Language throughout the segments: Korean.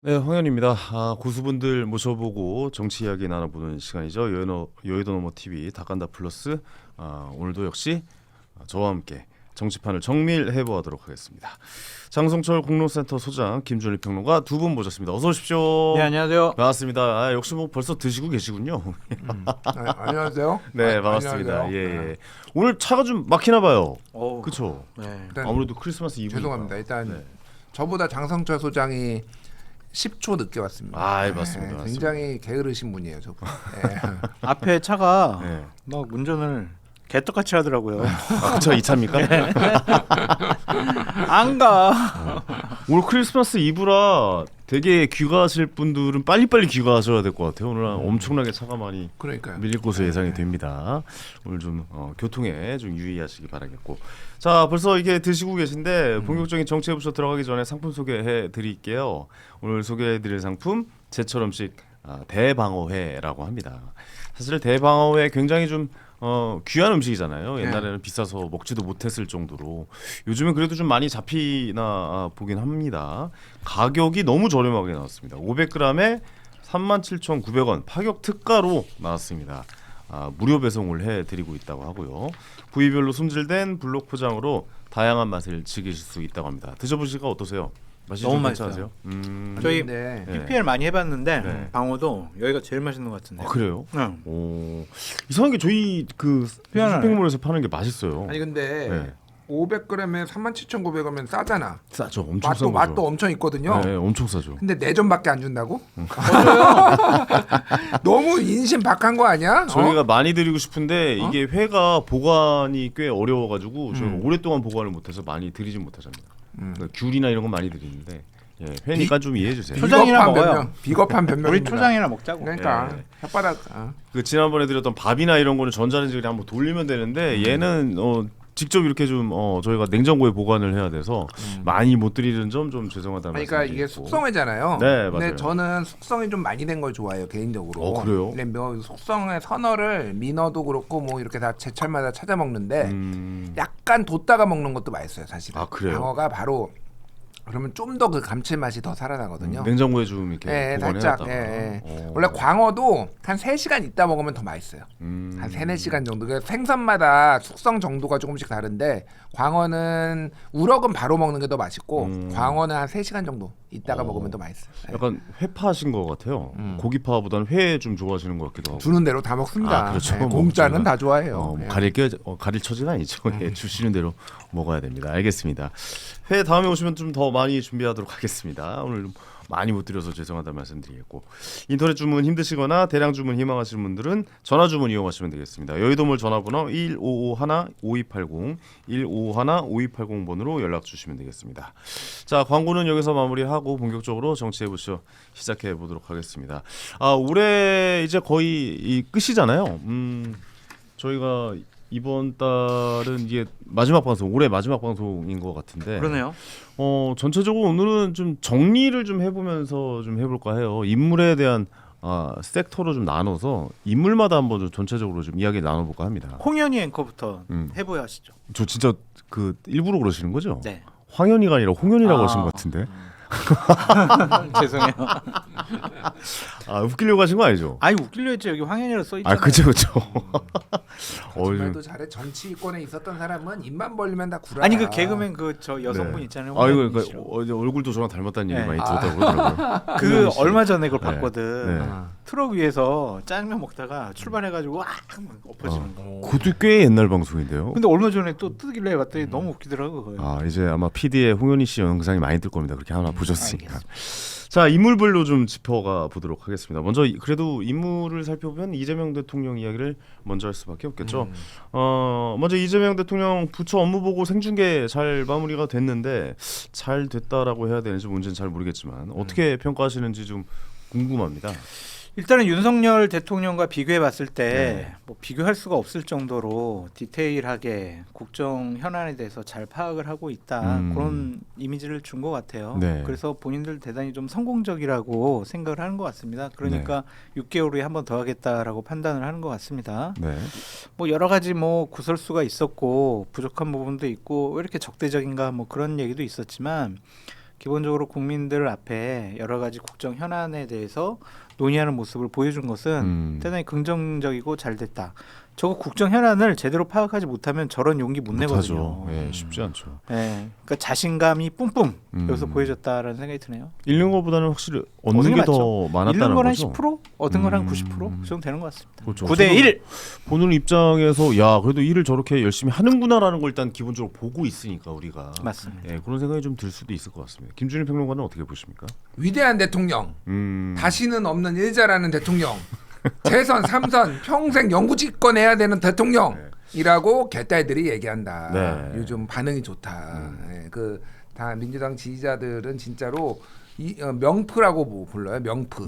네, 황현입니다. 고수분들 모셔보고 정치 이야기 나눠보는 시간이죠. 여의도 너머 TV 다간다 플러스. 오늘도 역시 저와 함께 정치판을 정밀해 보도록 하겠습니다. 장성철 공론센터 소장, 김준일 평론가 두 분 모셨습니다. 어서 오십시오. 네, 안녕하세요. 반갑습니다. 역시 뭐 벌써 드시고 계시군요. 안녕하세요. 네, 반갑습니다. 안녕하세요. 예. 오늘 차가 좀 막히나 봐요. 그렇죠. 네. 일단 아무래도 크리스마스 이브. 죄송합니다. 일단 네. 저보다 장성철 소장이 10초 늦게 왔습니다. 맞습니다. 굉장히 게으르신 분이에요, 저분. 네. 앞에 차가 네. 막 운전을 개떡같이 하더라고요. 그쵸, 이 차입니까? 안 가. 오늘 크리스마스 이브라 되게 귀가하실 분들은 빨리빨리 귀가하셔야 될 것 같아요. 오늘 엄청나게 차가 많이 그러니까요. 밀릴 것으로 예상이 됩니다. 오늘 좀 교통에 좀 유의하시기 바라겠고. 자, 벌써 이게 드시고 계신데 본격적인 정치에 부터 들어가기 전에 상품 소개해 드릴게요. 오늘 소개해 드릴 상품 제철 음식 대방어회라고 합니다. 사실 대방어회 굉장히 좀 귀한 음식이잖아요. 옛날에는 비싸서 먹지도 못했을 정도로 요즘은 그래도 좀 많이 잡히나 보긴 합니다. 가격이 너무 저렴하게 나왔습니다. 500g에 37,900원 파격 특가로 나왔습니다. 무료 배송을 해드리고 있다고 하고요. 부위별로 손질된 블록 포장으로 다양한 맛을 즐기실 수 있다고 합니다. 드셔보시니까 어떠세요? 맛이 너무 좀 맛있어요. 괜찮으세요? 저희 네. PPL 많이 해봤는데 네. 방어도 여기가 제일 맛있는 것 같은데. 그래요? 응. 이상한 게 저희 그 희한하네. 쇼핑몰에서 파는 게 맛있어요. 아니 근데 네. 500g에 37,900원이면 싸잖아. 싸죠. 엄청 싼 거죠. 맛도 엄청 있거든요. 네, 엄청 싸죠. 근데 4점밖에 안 준다고? 너무 인심박한 거 아니야? 저희가 많이 드리고 싶은데 이게 회가 보관이 꽤 어려워가지고 저희가 오랫동안 보관을 못해서 많이 드리진 못하잖아요. 그러니까 귤이나 이런 건 많이 드리는데 회니까 좀 이해해 주세요. 초장이나 먹어요. 비겁한 변명. 우리 초장이나 먹자고. 그러니까 네. 혓바닥. 그 지난번에 드렸던 밥이나 이런 거는 전자레인지에 한번 돌리면 되는데 얘는 직접 이렇게 좀 저희가 냉장고에 보관을 해야 돼서 많이 못 드리는 점 좀 죄송하다는 그러니까 말씀 이게 드리고. 숙성회잖아요. 네, 근데 맞아요. 저는 숙성이 좀 많이 된 걸 좋아해요 개인적으로. 그래요? 근데 뭐 숙성의 선어를 민어도 그렇고 뭐 이렇게 다 제철마다 찾아 먹는데 약간 뒀다가 먹는 것도 맛있어요 사실. 그래요? 방어가 바로 그러면 좀 더 그 감칠맛이 더 살아나거든요. 냉장고에 좀 이렇게 네, 보관해놨다가. 살짝. 원래 광어도 한 3시간 있다 먹으면 더 맛있어요. 한 3, 4시간 정도. 그러니까 생선마다 숙성 정도가 조금씩 다른데 광어는 우럭은 바로 먹는 게 더 맛있고 광어는 한 3시간 정도 있다가 먹으면 더 맛있어요. 네. 약간 회파신 것 같아요. 고기파보다는 회 좀 좋아하시는 것 같기도 하고. 주는 대로 다 먹습니다. 그렇죠. 네, 뭐 공짜는 저희가, 다 좋아해요. 뭐 가릴 처지는 아니죠. 주시는 대로 먹어야 됩니다. 알겠습니다. 회 다음에 오시면 좀 더 많이 준비하도록 하겠습니다. 오늘 좀 많이 못 드려서 죄송하다는 말씀드리겠고, 인터넷 주문 힘드시거나 대량 주문 희망하시는 분들은 전화 주문 이용하시면 되겠습니다. 여의도몰 전화번호 1551-5280 1551-5280번으로 연락 주시면 되겠습니다. 자, 광고는 여기서 마무리하고 본격적으로 정치해보쇼 시작해 보도록 하겠습니다. 올해 이제 거의 끝이잖아요. 저희가 이번 달은 이게 마지막 방송, 올해 마지막 방송인 것 같은데. 그러네요. 전체적으로 오늘은 좀 정리를 좀 해보면서 좀 해볼까 해요. 인물에 대한 섹터로 좀 나눠서 인물마다 한번 좀 전체적으로 좀 이야기 나눠볼까 합니다. 홍현희 앵커부터 해보야시죠. 저 진짜 그 일부러 그러시는 거죠? 네. 황현희가 아니라 홍현이라고 하신 것 같은데. 죄송해요. 웃기려고 하신 거 아니죠? 아니 웃기려 했지. 여기 황현희라 써있잖아요. 그죠. 정말도 잘해. 정치권에 있었던 사람은 입만 벌리면 다 구라. 아니 그 개그맨 그 저 여성분 있잖아요. 이거 그러니까 얼굴도 저랑 닮았다는 얘기 많이 들었다고 그러더라고요. 그 얼마 전에 그걸 네. 봤거든. 네. 트럭 위에서 짜장면 먹다가 출발해가지고 막 엎어지는 거. 그것도 꽤 옛날 방송인데요. 근데 얼마 전에 또 뜨길래 봤더니 너무 웃기더라고. 그거. 이제 아마 PD의 홍현희 씨 영상이 많이 뜰 겁니다. 그렇게 하나 보셨으니까. 자, 인물별로 좀 짚어가 보도록 하겠습니다. 먼저 그래도 인물을 살펴보면 이재명 대통령 이야기를 먼저 할 수밖에 없겠죠. 먼저 이재명 대통령 부처 업무 보고 생중계 잘 마무리가 됐는데 잘 됐다라고 해야 되는지 뭔지는 잘 모르겠지만 어떻게 평가하시는지 좀 궁금합니다. 일단은 윤석열 대통령과 비교해 봤을 때 뭐 비교할 수가 없을 정도로 디테일하게 국정 현안에 대해서 잘 파악을 하고 있다. 그런 이미지를 준 것 같아요. 네. 그래서 본인들 대단히 좀 성공적이라고 생각을 하는 것 같습니다. 그러니까 6개월 후에 한 번 더 하겠다라고 판단을 하는 것 같습니다. 네. 뭐 여러 가지 뭐 구설수가 있었고 부족한 부분도 있고 왜 이렇게 적대적인가 뭐 그런 얘기도 있었지만 기본적으로 국민들 앞에 여러 가지 국정 현안에 대해서 논의하는 모습을 보여준 것은 대단히 긍정적이고 잘 됐다. 저거 국정 현안을 제대로 파악하지 못하면 저런 용기 못 내거든요. 예, 쉽지 않죠. 예, 그러니까 자신감이 뿜뿜 여기서 음. 보여줬다라는 생각이 드네요. 잃는 것보다는 확실히 얻는 게 더 많았다는 잃는 건 한 거죠. 10%, 얻은 건 한 90%그 정도 되는 것 같습니다. 그렇죠. 9대 1. 보는 입장에서 야 그래도 일을 저렇게 열심히 하는구나라는 걸 일단 기본적으로 보고 있으니까 우리가 맞습니다. 예, 그런 생각이 좀 들 수도 있을 것 같습니다. 김준일 평론가는 어떻게 보십니까? 위대한 대통령, 다시는 없는 일자라는 대통령, 재선 3선 평생 영구집권 해야 되는 대통령이라고 개딸들이 얘기한다. 네. 요즘 반응이 좋다. 예, 다 민주당 지지자들은 진짜로 명프라고 뭐 불러요. 명프.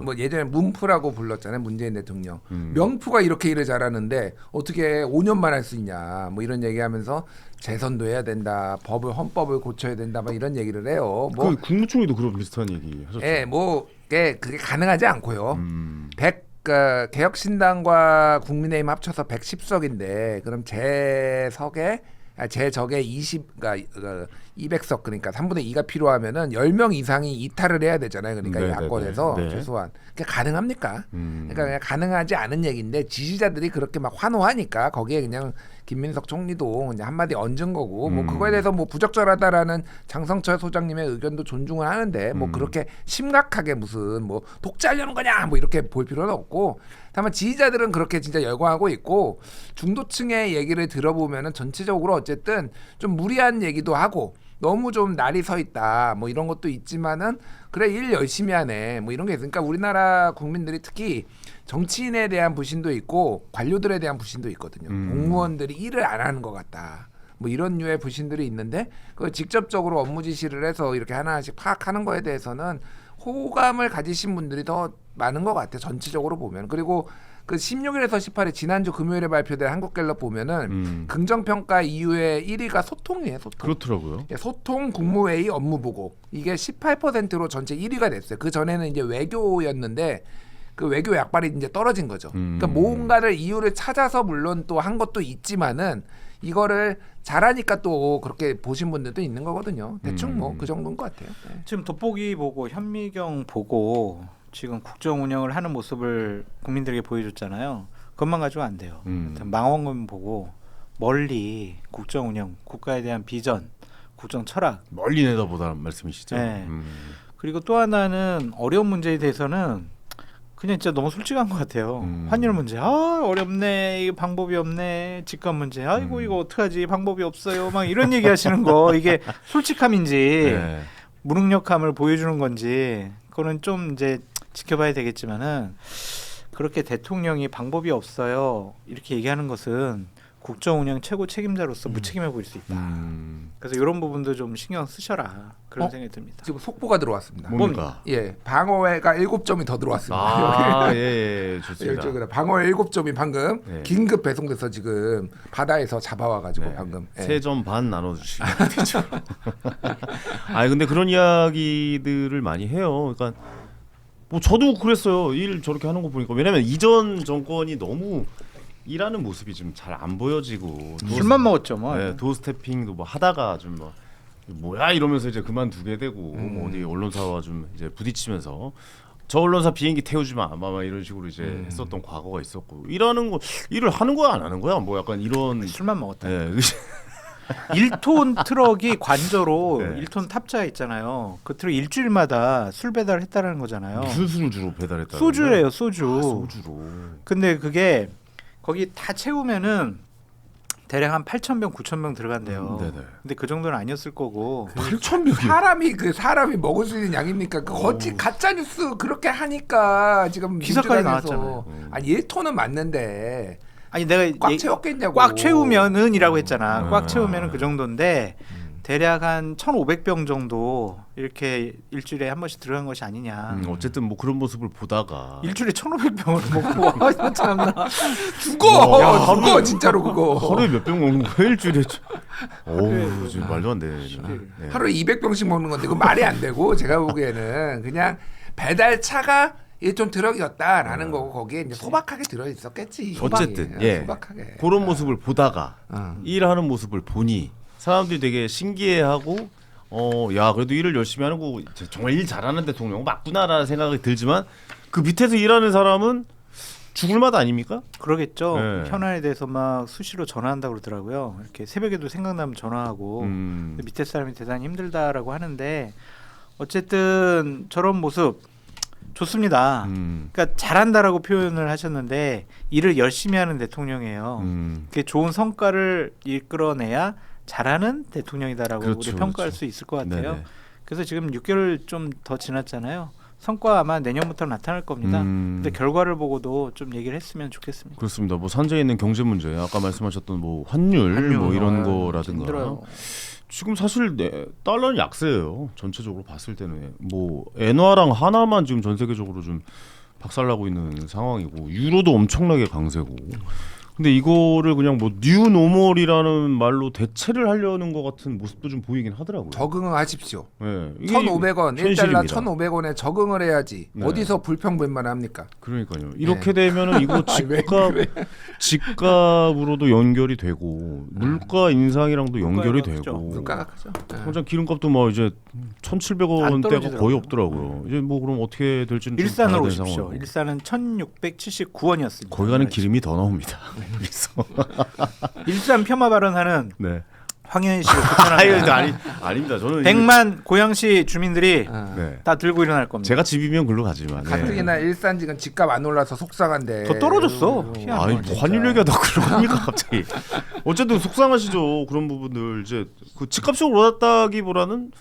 뭐 예전에 문프라고 불렀잖아요. 문재인 대통령. 명프가 이렇게 일을 잘하는데 어떻게 5년만 할 수 있냐. 뭐 이런 얘기하면서 재선도 해야 된다. 헌법을 고쳐야 된다. 막 이런 얘기를 해요. 뭐 국무총리도 그런 비슷한 얘기 하셨죠. 예, 뭐 그게 가능하지 않고요. 개혁신당과 국민의힘 합쳐서 110석인데 그럼 제 적에 200석 그러니까 3분의 2가 필요하면은 10명 이상이 이탈을 해야 되잖아요. 그러니까 네, 야권에서 네. 최소한 그게 가능합니까? 그러니까 그냥 가능하지 않은 얘기인데 지지자들이 그렇게 막 환호하니까 거기에 그냥 김민석 총리도 그냥 한마디 얹은 거고 뭐 그거에 대해서 뭐 부적절하다라는 장성철 소장님의 의견도 존중을 하는데 뭐 그렇게 심각하게 무슨 뭐 독재하려는 거냐 뭐 이렇게 볼 필요는 없고 다만 지지자들은 그렇게 진짜 열광하고 있고 중도층의 얘기를 들어보면은 전체적으로 어쨌든 좀 무리한 얘기도 하고 너무 좀 날이 서 있다 뭐 이런 것도 있지만은 그래 일 열심히 하네 뭐 이런 게 있으니까 우리나라 국민들이 특히 정치인에 대한 부신도 있고 관료들에 대한 부신도 있거든요. 공무원들이 일을 안 하는 것 같다. 뭐 이런 류의 부신들이 있는데 그 직접적으로 업무 지시를 해서 이렇게 하나씩 파악하는 거에 대해서는 호감을 가지신 분들이 더 많은 것 같아요. 전체적으로 보면. 그리고 그 16일에서 18일 지난주 금요일에 발표된 한국갤럽 보면은 긍정평가 이후에 1위가 소통이에요. 소통. 그렇더라고요. 예, 소통, 국무회의, 업무보고 이게 18%로 전체 1위가 됐어요. 그 전에는 이제 외교였는데 그 외교 약발이 이제 떨어진 거죠. 그러니까 뭔가를 이유를 찾아서 물론 또 한 것도 있지만은 이거를 잘하니까 또 그렇게 보신 분들도 있는 거거든요. 대충 뭐 그 정도인 것 같아요. 네. 지금 돋보기 보고 현미경 보고 지금 국정 운영을 하는 모습을 국민들에게 보여줬잖아요. 그것만 가지고 안 돼요. 망원경 보고 멀리 국정 운영, 국가에 대한 비전, 국정 철학 멀리 내다보다는 말씀이시죠. 네. 그리고 또 하나는 어려운 문제에 대해서는 그냥 진짜 너무 솔직한 것 같아요. 환율 문제, 어렵네, 이게 방법이 없네. 집값 문제, 아이고 이거 어떡하지, 방법이 없어요. 막 이런 얘기하시는 거 이게 솔직함인지 네. 무능력함을 보여주는 건지 그거는 좀 이제 지켜봐야 되겠지만은 그렇게 대통령이 방법이 없어요 이렇게 얘기하는 것은 국정 운영 최고 책임자로서 무책임해 보일 수 있다. 그래서 이런 부분도 좀 신경 쓰셔라 그런 생각이 듭니다. 지금 속보가 들어왔습니다. 뭡니까? 예, 방어회가 7점이 더 들어왔습니다. 아, 예, 좋습니다. 이쪽으로 방어회 7점이 방금 네. 긴급 배송돼서 지금 바다에서 잡아와가지고 방금. 예. 3점 반 나눠주시면 되죠. 아니 근데 그런 이야기들을 많이 해요. 그러니까 뭐 저도 그랬어요. 일 저렇게 하는 거 보니까 왜냐면 이전 정권이 너무 일하는 모습이 좀 잘 안 보여지고 술만 먹었죠, 뭐. 네, 도스태핑도 뭐 하다가 좀 뭐 뭐야 이러면서 이제 그만두게 되고 뭐 어디 언론사와 좀 이제 부딪히면서 저 언론사 비행기 태우지 마, 막 이런 식으로 이제 했었던 과거가 있었고 일하는 거 일을 하는 거야 안 하는 거야 뭐 약간 이런 술만 먹었다. 네, 1톤 트럭이 관저로 네. 1톤 탑차 있잖아요. 그 트럭 일주일마다 술 배달을 했다라는 거잖아요. 무슨 술을 주로 배달했다? 소주래요, 소주. 소주로. 근데 그게 거기 다 채우면은 대략 한 8,000병, 9,000병 들어간대요. 네네. 근데 그 정도는 아니었을 거고. 8,000명이 사람이 먹을 수 있는 양입니까? 그 거짓 가짜 뉴스 그렇게 하니까 지금 기사까지 민주당에서 나왔잖아요. 아니 1톤은 맞는데 아니 내가 꽉 채웠겠냐고. 꽉 채우면은이라고 했잖아. 꽉 채우면은 그 정도인데 대략 한 1,500병 정도 이렇게 일주일에 한 번씩 들어간 것이 아니냐. 어쨌든 뭐 그런 모습을 보다가 일주일에 1,500병을 먹고 와 참나. 죽어 진짜로 그거. 하루에 몇 병 먹는 거야 일주일에? 어우 지금 말도 안 되네. 네. 하루에 200병씩 먹는 건데 그 말이 안 되고 제가 보기에는 그냥 배달차가 1톤 트럭이었다라는 거고 거기에 이제 소박하게 들어 있었겠지. 어쨌든 예 소박하게. 그런 모습을 보다가 일하는 모습을 보니 사람들이 되게 신기해하고 야 그래도 일을 열심히 하는 거 정말 일 잘하는 대통령 맞구나라는 생각이 들지만 그 밑에서 일하는 사람은 죽을 맛 아닙니까? 그러겠죠. 네. 현안에 대해서 막 수시로 전화한다고 그러더라고요. 이렇게 새벽에도 생각나면 전화하고 근데 밑에 사람이 대단히 힘들다라고 하는데 어쨌든 저런 모습 좋습니다. 그러니까 잘한다라고 표현을 하셨는데 일을 열심히 하는 대통령이에요. 그게 좋은 성과를 이끌어내야 잘하는 대통령이다라고 그렇죠, 우리 평가할 그렇죠. 수 있을 것 같아요. 네네. 그래서 지금 6개월 좀 더 지났잖아요. 성과 아마 내년부터 나타날 겁니다. 근데 결과를 보고도 좀 얘기를 했으면 좋겠습니다. 그렇습니다. 뭐 산재에 있는 경제 문제, 아까 말씀하셨던 뭐 환율 뭐 이런 거라든가 힘들어요. 지금 사실 달러는 약세예요. 전체적으로 봤을 때는 뭐 엔화랑 하나만 지금 전 세계적으로 좀 박살나고 있는 상황이고 유로도 엄청나게 강세고. 근데 이거를 그냥 뭐 뉴노멀이라는 말로 대체를 하려는 것 같은 모습도 좀 보이긴 하더라고요. 적응하십시오. 네, 이게 1,500원, 1달러 현실입니다. 1,500원에 적응을 해야지. 네. 어디서 불평불만 합니까? 그러니까요. 이렇게 되면은 이거 왜 집값으로도 연결이 되고 물가 인상이랑도 연결이 물가가 크죠. 되고. 물가가 크죠. 네. 당장 기름값도 뭐 이제 안 1,700원대가 떨어지더라고요. 거의 없더라고요. 이제 뭐 그럼 어떻게 될지는 좀 일산으로 봐야 되는 오십시오. 상황이고. 일산은 1,679원이었습니다. 거기 가는 기름이 더 나옵니다. 그래서 일산 폄하 발언하는 네. 황현희 씨를 아유, 추천합니다. 아닙니다. 저는 100만 고양시 주민들이 네. 다 들고 일어날 겁니다. 제가 집이면 글로 가지만. 네. 가뜩이나 일산 지금 집값 안 올라서 속상한데. 더 떨어졌어. 아이고, 희한하네. 아니 뭐 진짜. 환율 얘기하다 그러니까 갑자기. 어쨌든 속상하시죠. 그런 부분들 이제 그 집값이 올랐다기보다는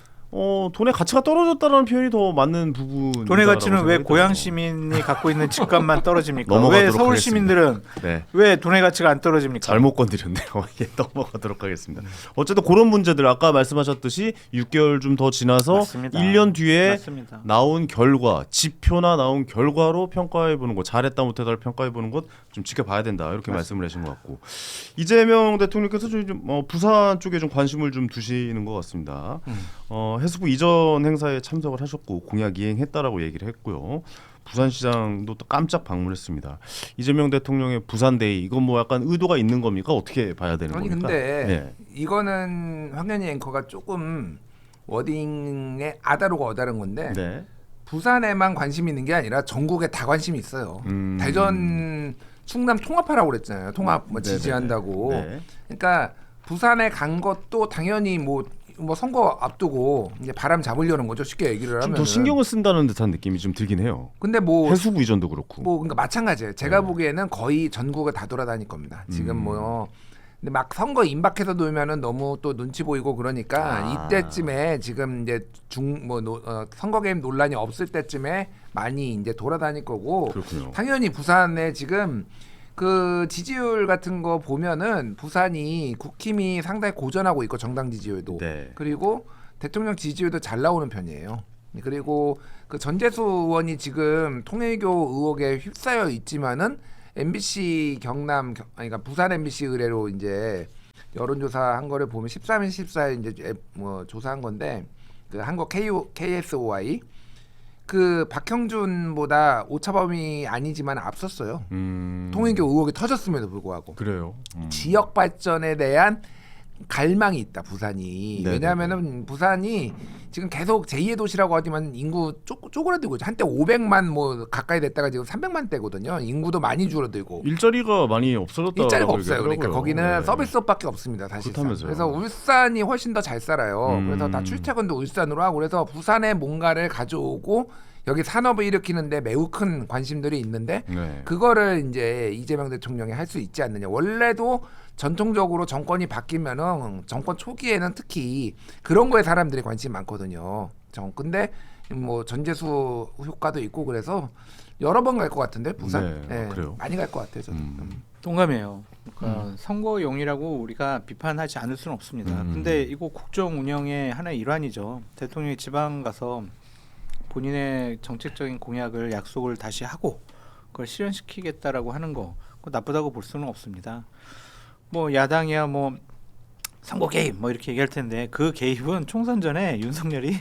돈의 가치가 떨어졌다는 표현이 더 맞는 부분. 돈의 가치는 왜 고양 시민이 갖고 있는 집값만 떨어집니까? 왜 넘어가도록 서울 하겠습니다. 시민들은 네. 왜 돈의 가치가 안 떨어집니까? 잘못 건드렸네요. 예, 넘어가도록 하겠습니다. 어쨌든 그런 문제들 아까 말씀하셨듯이 6개월 좀 더 지나서 맞습니다. 1년 뒤에 맞습니다. 나온 결과, 지표나 나온 결과로 평가해 보는 것, 잘했다 못했다를 평가해 보는 것 좀 지켜봐야 된다 이렇게 말씀을 하신 것 같고 이재명 대통령께서 좀 부산 쪽에 좀 관심을 좀 두시는 것 같습니다. 해수부 이전 행사에 참석을 하셨고 공약 이행했다라고 얘기를 했고요. 부산시장도 또 깜짝 방문했습니다. 이재명 대통령의 부산데이 이건 뭐 약간 의도가 있는 겁니까? 어떻게 봐야 되는 아니 겁니까? 근데 네. 이거는 황현희 앵커가 조금 워딩에 아다르고 어다른 건데 네. 부산에만 관심이 있는 게 아니라 전국에 다 관심이 있어요. 음. 대전 충남 통합하라고 그랬잖아요. 통합 뭐 네네네. 지지한다고. 네. 그러니까 부산에 간 것도 당연히 뭐 선거 앞두고 이제 바람 잡으려는 거죠. 쉽게 얘기를 하면. 좀 더 신경을 쓴다는 듯한 느낌이 좀 들긴 해요. 근데 뭐 해수부 이전도 그렇고. 그러니까 마찬가지예요. 제가 네. 보기에는 거의 전국을 다 돌아다닐 겁니다. 지금 뭐 근데 막 선거 임박해서 놓으면은 너무 또 눈치 보이고 그러니까 이때쯤에 지금 이제 선거 개입 논란이 없을 때쯤에 많이 이제 돌아다닐 거고 그렇군요. 당연히 부산에 지금 그 지지율 같은 거 보면은 부산이 국힘이 상당히 고전하고 있고 정당 지지율도 네. 그리고 대통령 지지율도 잘 나오는 편이에요. 그리고 그 전재수 의원이 지금 통일교 의혹에 휩싸여 있지만은 MBC 그러니까 부산 MBC 의뢰로 이제 여론조사 한 거를 보면 13일 14일 이제 뭐 조사한 건데 그 한국 KSOI 그 박형준보다 오차범위 아니지만 앞섰어요. 통일교 의혹이 터졌음에도 불구하고 그래요. 지역 발전에 대한 갈망이 있다 부산이. 네네네. 왜냐하면은 부산이 지금 계속 제2의 도시라고 하지만 인구 쪼그라들고 있죠. 한때 500만 뭐 가까이 됐다가 지금 300만대거든요. 인구도 많이 줄어들고 일자리가 많이 없어졌다. 일자리가 없어요. 그러니까 거기는 서비스업밖에 없습니다. 사실상. 그렇다면서요. 그래서 울산이 훨씬 더 잘 살아요. 그래서 다 출퇴근도 울산으로 하고 그래서 부산에 뭔가를 가져오고 여기 산업을 일으키는데 매우 큰 관심들이 있는데 네. 그거를 이제 이재명 대통령이 할 수 있지 않느냐. 원래도 전통적으로 정권이 바뀌면은 정권 초기에는 특히 그런 거에 사람들이 관심이 많거든요. 근데 뭐 전재수 효과도 있고 그래서 여러 번 갈 것 같은데 부산. 네, 예, 그래요. 많이 갈 것 같아요. 저는. 동감해요. 그러니까 선거용이라고 우리가 비판하지 않을 수는 없습니다. 근데 이거 국정 운영의 하나의 일환이죠. 대통령이 지방 가서 본인의 정책적인 공약을 약속을 다시 하고 그걸 실현시키겠다라고 하는 거 그거 나쁘다고 볼 수는 없습니다. 뭐 야당이야 뭐 선거 개입 뭐 이렇게 얘기할 텐데 그 개입은 총선 전에 윤석열이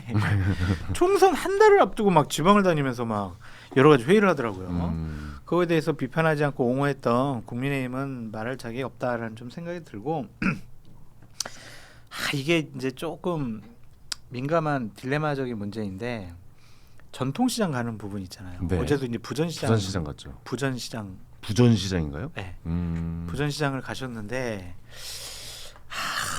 총선 한 달을 앞두고 막 지방을 다니면서 막 여러 가지 회의를 하더라고요. 그거에 대해서 비판하지 않고 옹호했던 국민의힘은 말할 자격이 없다라는 좀 생각이 들고 이게 이제 조금 민감한 딜레마적인 문제인데 전통시장 가는 부분 있잖아요. 네. 어제도 이제 부전시장 부산시장 갔죠. 부전시장 부전시장인가요? 네. 음. 부전시장을 가셨는데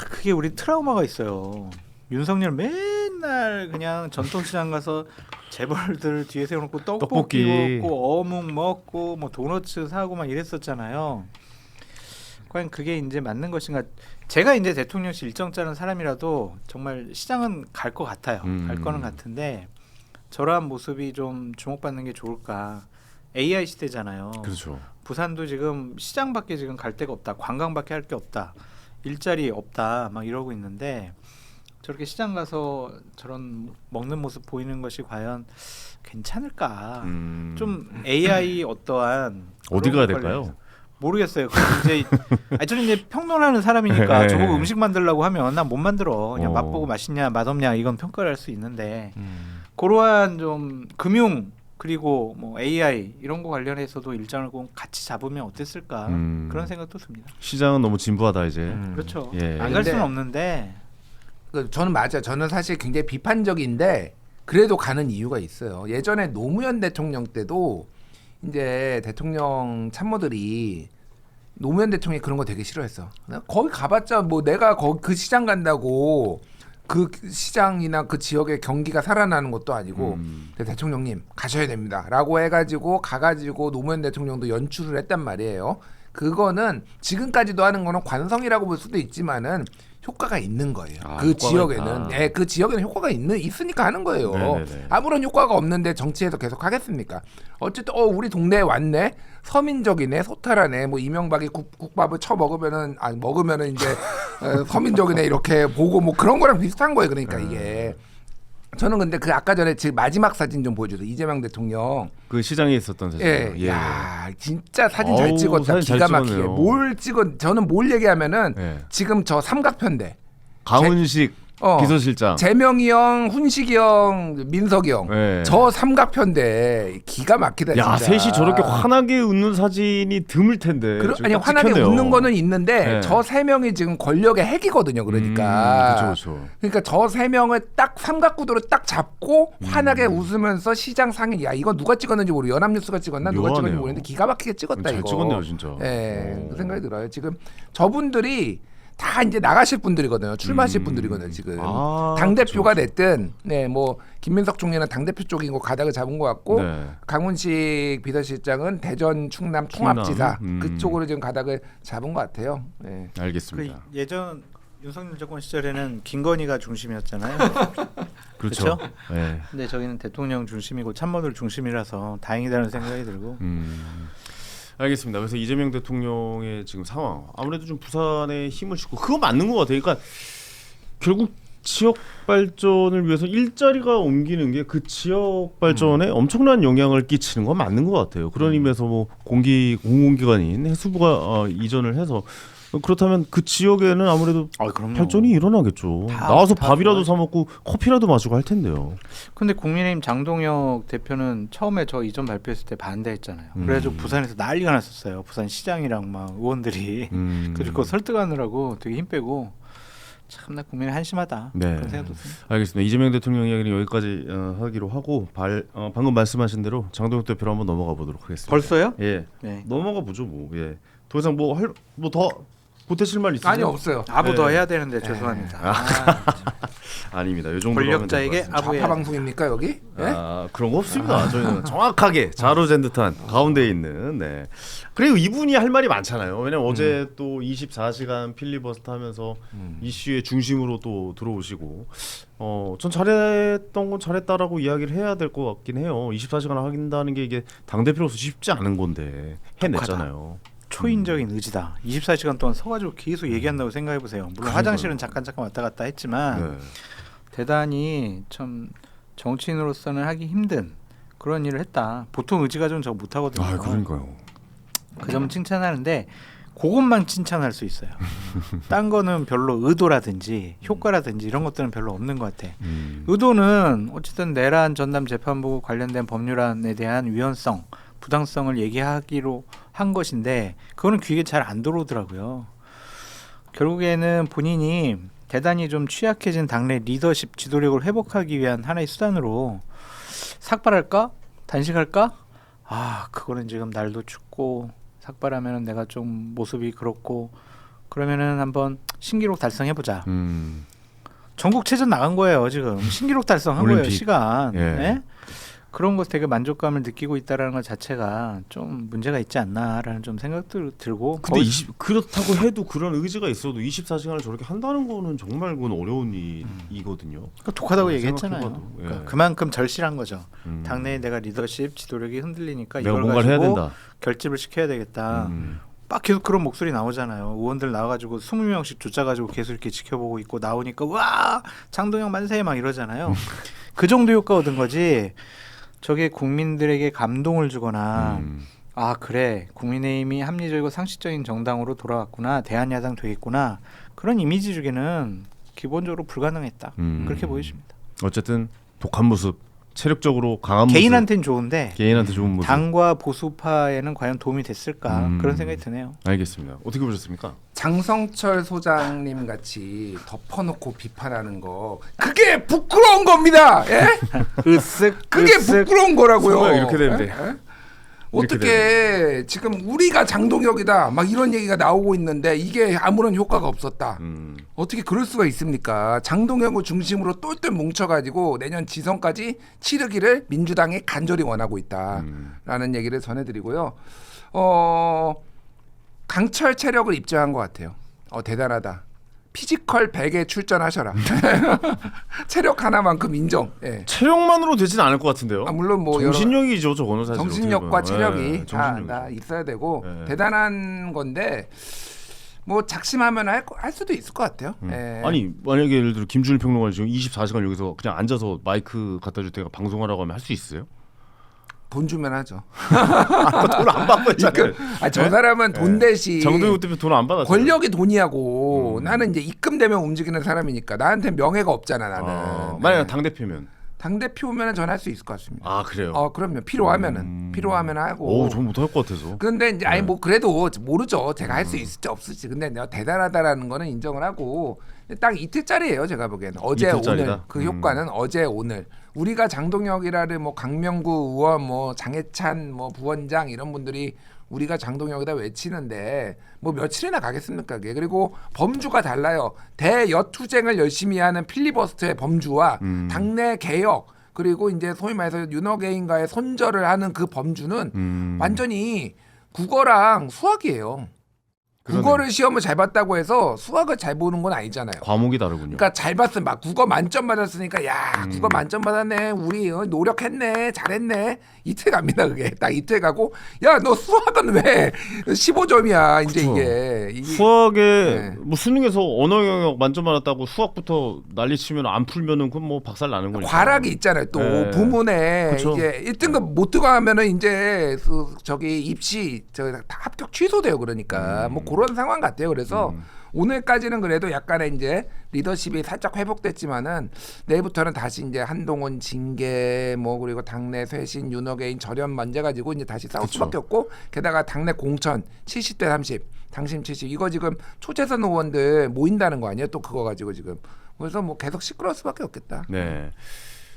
그게 우리 트라우마가 있어요. 윤석열 맨날 그냥 전통시장 가서 재벌들 뒤에 세워놓고 떡볶이 떡볶이. 먹고 어묵 먹고 뭐 도너츠 사고 막 이랬었잖아요. 과연 그게 이제 맞는 것인가? 제가 이제 대통령실 일정 짜는 사람이라도 정말 시장은 갈 것 같아요. 갈 거는 같은데 저러한 모습이 좀 주목받는 게 좋을까? AI 시대잖아요. 그렇죠. 부산도 지금 시장밖에 지금 갈 데가 없다. 관광밖에 할 게 없다. 일자리 없다. 막 이러고 있는데 저렇게 시장 가서 저런 먹는 모습 보이는 것이 과연 괜찮을까? 좀 AI 어떠한 어디 그런 가야 것 될까요? 관련해서 모르겠어요. 이제 저는 이제 평론하는 사람이니까 네. 저보고 음식 만들라고 하면 난 못 만들어. 그냥 어. 맛보고 맛있냐 맛없냐 이건 평가를 할 수 있는데 그러한 좀 금융 그리고 뭐 AI 이런 거 관련해서도 일정을 꼭 같이 잡으면 어땠을까 그런 생각도 듭니다. 시장은 너무 진부하다 이제. 그렇죠. 예. 안 갈 수는 근데- 없는데 저는 맞아요. 저는 사실 굉장히 비판적인데 그래도 가는 이유가 있어요. 예전에 노무현 대통령 때도 이제 대통령 참모들이 노무현 대통령이 그런 거 되게 싫어했어. 거기 가봤자 뭐 내가 거기 그 시장 간다고 그 시장이나 그 지역의 경기가 살아나는 것도 아니고 근데 대통령님 가셔야 됩니다라고 해가지고 가가지고 노무현 대통령도 연출을 했단 말이에요. 그거는 지금까지도 하는 거는 관성이라고 볼 수도 있지만은 효과가 있는 거예요. 아, 그 효과가 지역에는 있다. 네, 그 지역에는 효과가 있으니까 하는 거예요. 네네네. 아무런 효과가 없는데 정치에서 계속 하겠습니까? 어쨌든 우리 동네에 왔네. 서민적이네, 소탈하네. 뭐 이명박이 국밥을 쳐 먹으면은 먹으면은 이제 서민적이네 이렇게 보고 뭐 그런 거랑 비슷한 거예요. 그러니까 이게 저는 근데 그 아까 전에 지금 마지막 사진 좀 보여줘서 이재명 대통령 그 시장에 있었던 사진. 예, 야 진짜 사진 잘 어우, 찍었다. 사진 잘 기가 막히게 찍었네요. 뭘 찍었 저는 뭘 얘기하면은 예. 지금 저 삼각편대 강훈식 비서실장. 재명이 형, 훈식이 형, 민석이 형. 네. 저 삼각편대 기가 막히다 야, 진짜. 셋이 저렇게 환하게 웃는 사진이 드물 텐데. 지금 아니 딱 환하게 찍혔네요. 웃는 거는 있는데 네. 저 세 명이 지금 권력의 핵이거든요. 그러니까. 그렇죠. 그러니까 저 세 명을 딱 삼각구도로 딱 잡고 환하게 웃으면서 시장 상인. 야 이거 누가 찍었는지 모르. 연합뉴스가 찍었나 누가 찍었는지 묘하네요. 모르겠는데 기가 막히게 찍었다 잘 이거. 찍었네요, 진짜. 예, 오. 그 생각이 들어요. 지금 저분들이 다 이제 나가실 분들이거든요. 출마하실 분들이거든요. 지금 아, 당 대표가 그렇죠. 됐든, 네, 뭐 김민석 총리는 당 대표 쪽인 거 가닥을 잡은 것 같고, 네. 강훈식 비서실장은 대전 충남 통합지사 충남? 그쪽으로 지금 가닥을 잡은 것 같아요. 네. 그 알겠습니다. 예전 윤석열 정권 시절에는 김건희가 중심이었잖아요. 그렇죠. 네. 근데 저기는 대통령 중심이고 참모들 중심이라서 다행이다는 생각이 들고 알겠습니다. 그래서 이재명 대통령의 지금 상황 아무래도 좀 부산에 힘을 싣고 그거 맞는 것 같아요. 그러니까 결국 지역 발전을 위해서 일자리가 옮기는 게 그 지역 발전에 엄청난 영향을 끼치는 건 맞는 것 같아요. 그런 의미에서 뭐 공공기관인 해수부가 이전을 해서 그렇다면 그 지역에는 아무래도 그럼요. 발전이 일어나겠죠. 다- 나와서 다 밥이라도 좋아요. 사 먹고 커피라도 마시고 할 텐데요. 근데 국민의힘 장동혁 대표는 처음에 저 이전 발표했을 때 반대했잖아요. 그래가지고 부산에서 난리가 났었어요. 부산 시장이랑 막 의원들이 그리고 그거 설득하느라고 되게 힘 빼고 참나 국민이 한심하다. 네. 그런 생각도 듭니다. 알겠습니다. 이재명 대통령 이야기는 여기까지 하기로 하고 방금 말씀하신 대로 장동혁 대표로 한번 넘어가 보도록 하겠습니다. 벌써요? 예. 네. 넘어가 보죠 뭐. 예. 더 이상 뭐 더 보태실 말 있으세요? 아니 없어요. 아부 네. 더 해야 되는데 죄송합니다. 아닙니다. 요 정도로 권력자에게 하면 될것 아부해야 좌파 방송입니까 여기? 같습니다. 예? 그런 거 없습니다. 저희는 정확하게 자로잰 듯한 가운데에 있는. 네. 그리고 이분이 할 말이 많잖아요. 왜냐면 어제 또 24시간 필리버스터 하면서 이슈의 중심으로 또 들어오시고 전 잘했던 건 잘했다라고 이야기를 해야 될 것 같긴 해요. 24시간 하긴다는 게 이게 당 대표로서 쉽지 않은 건데 해냈잖아요. 초인적인 의지다. 24시간 동안 서가지고 계속 얘기한다고 생각해 보세요. 물론 그러니까요. 화장실은 잠깐 왔다 갔다 했지만 네. 대단히 참 정치인으로서는 하기 힘든 그런 일을 했다. 보통 의지가 좀 저 못하거든요. 그러니까요. 그 점은 칭찬하는데 그것만 칭찬할 수 있어요. 딴 거는 별로 의도라든지 효과라든지 이런 것들은 별로 없는 것 같아. 의도는 어쨌든 내란 전담 재판부 관련된 법률안에 대한 위헌성, 부당성을 얘기하기로 한 것인데 그거는 귀에 잘 안 들어오더라고요. 결국에는 본인이 대단히 좀 취약해진 당내 리더십 지도력을 회복하기 위한 하나의 수단으로 삭발할까? 단식할까? 아, 그거는 지금 날도 춥고 삭발하면은 내가 좀 모습이 그렇고 그러면은 한번 신기록 달성해보자. 전국체전 나간 거예요 지금. 신기록 달성한 거예요 올림픽. 시간. 예. 네? 그런 것에 되게 만족감을 느끼고 있다라는 것 자체가 좀 문제가 있지 않나라는 좀 생각도 들고. 근데 그렇다고 해도 그런 의지가 있어도 24시간을 저렇게 한다는 거는 정말 그건 어려운 일이거든요. 독하다고 얘기했잖아요. 생각해봐도, 예. 그러니까 그만큼 절실한 거죠. 음. 당내에 내가 리더십 지도력이 흔들리니까 내가 이걸 뭔가를 해야 가지고 된다. 결집을 시켜야 되겠다. 음. 막 계속 그런 목소리 나오잖아요. 의원들 나와가지고 20명씩 쫓아가지고 계속 이렇게 지켜보고 있고 나오니까 와 장동영 만세 막 이러잖아요. 그 정도 효과 얻은 거지. 저게 국민들에게 감동을 주거나 아 그래 국민의힘이 합리적이고 상식적인 정당으로 돌아왔구나 대한야당 되겠구나 그런 이미지 주기는 기본적으로 불가능했다. 그렇게 보여집니다. 어쨌든 독한 모습, 체력적으로 강한 모습. 개인한테는 좋은데 개인한테 좋은 모습. 당과 보수파에는 과연 도움이 됐을까 그런 생각이 드네요. 알겠습니다. 어떻게 보셨습니까? 장성철 소장님 같이 덮어놓고 비판하는 거 그게 부끄러운 겁니다. 예? 으쓱 그게 으쓱. 부끄러운 거라고요. 정말 이렇게 되는데. 예? 어떻게 지금 우리가 장동혁이다 막 이런 얘기가 나오고 있는데 이게 아무런 효과가 없었다. 어떻게 그럴 수가 있습니까? 장동혁을 중심으로 똘똘 뭉쳐가지고 내년 지선까지 치르기를 민주당이 간절히 원하고 있다라는 얘기를 전해드리고요. 강철 체력을 입증한 것 같아요. 대단하다. 피지컬 100에 출전하셔라. 체력 하나만큼 인정. 예. 체력만으로 되진 않을 것 같은데요. 물론 뭐 정신력이죠, 저거는 사실. 정신력과 어떻게 보면. 체력이 네, 다 정신력이. 있어야 되고 네. 대단한 건데 뭐 작심하면 할 수도 있을 것 같아요. 예. 아니 만약에 예를 들어 김준일 평론가 지금 24시간 여기서 그냥 앉아서 마이크 갖다 줄 때가 방송하라고 하면 할 수 있어요? 돈 주면 하죠. 돈 안 받고 있잖아요. 저 사람은 돈 대신 정동영 때문에 돈 안 받았어요. 권력이 돈이하고 나는 이제 입금되면 움직이는 사람이니까 나한테 명예가 없잖아 나는. 만약 당 대표면. 당 대표면은 전 할 수 있을 것 같습니다. 아 그래요. 그럼요. 필요하면 하고. 오, 전 못할 것 같아서. 근데 이제 아니 뭐 그래도 모르죠. 제가 할 수 있을지 없을지. 근데 내가 대단하다라는 거는 인정을 하고 딱 이틀짜리예요. 제가 보기에는 어제 이틀짜리다? 오늘 그 효과는 어제 오늘 우리가 장동혁이라를 뭐 강명구 의원 뭐 장해찬 뭐 부원장 이런 분들이 우리가 장동혁이다 외치는데 뭐 며칠이나 가겠습니까? 그게. 그리고 범주가 달라요. 대여투쟁을 열심히 하는 필리버스터의 범주와 당내 개혁 그리고 이제 소위 말해서 윤호개인과의 손절을 하는 그 범주는 완전히 국어랑 수학이에요. 그러네. 국어를 시험을 잘 봤다고 해서 수학을 잘 보는 건 아니잖아요. 과목이 다르군요. 그러니까 잘 봤으면 막 국어 만점 받았으니까 야 국어 만점 받았네 우리 노력했네 잘했네 이틀 갑니다. 그게 딱 이틀 가고 야 너 수학은 왜 15점이야 이제 그쵸. 이게 수학에 네. 뭐 수능에서 언어 영역 만점 받았다고 수학부터 난리치면 안 풀면은 그건 뭐 박살 나는 거니까. 과락이 있잖아요. 또 네. 부문에 그쵸. 이제 1등급 못 들어가면은 이제 저기 입시 다 합격 취소돼요. 그러니까 뭐 그런 상황 같아요. 그래서 오늘까지는 그래도 약간의 이제 리더십이 살짝 회복됐지만은 내일부터는 다시 이제 한동훈 징계 뭐 그리고 당내 쇄신 윤호개인 절연 문제 가지고 이제 다시 싸울 그쵸. 수밖에 없고 게다가 당내 공천 70대 30 당심 70 이거 지금 초재선 의원들 모인다는 거 아니에요? 또 그거 가지고 지금 그래서 뭐 계속 시끄러울 수밖에 없겠다. 네.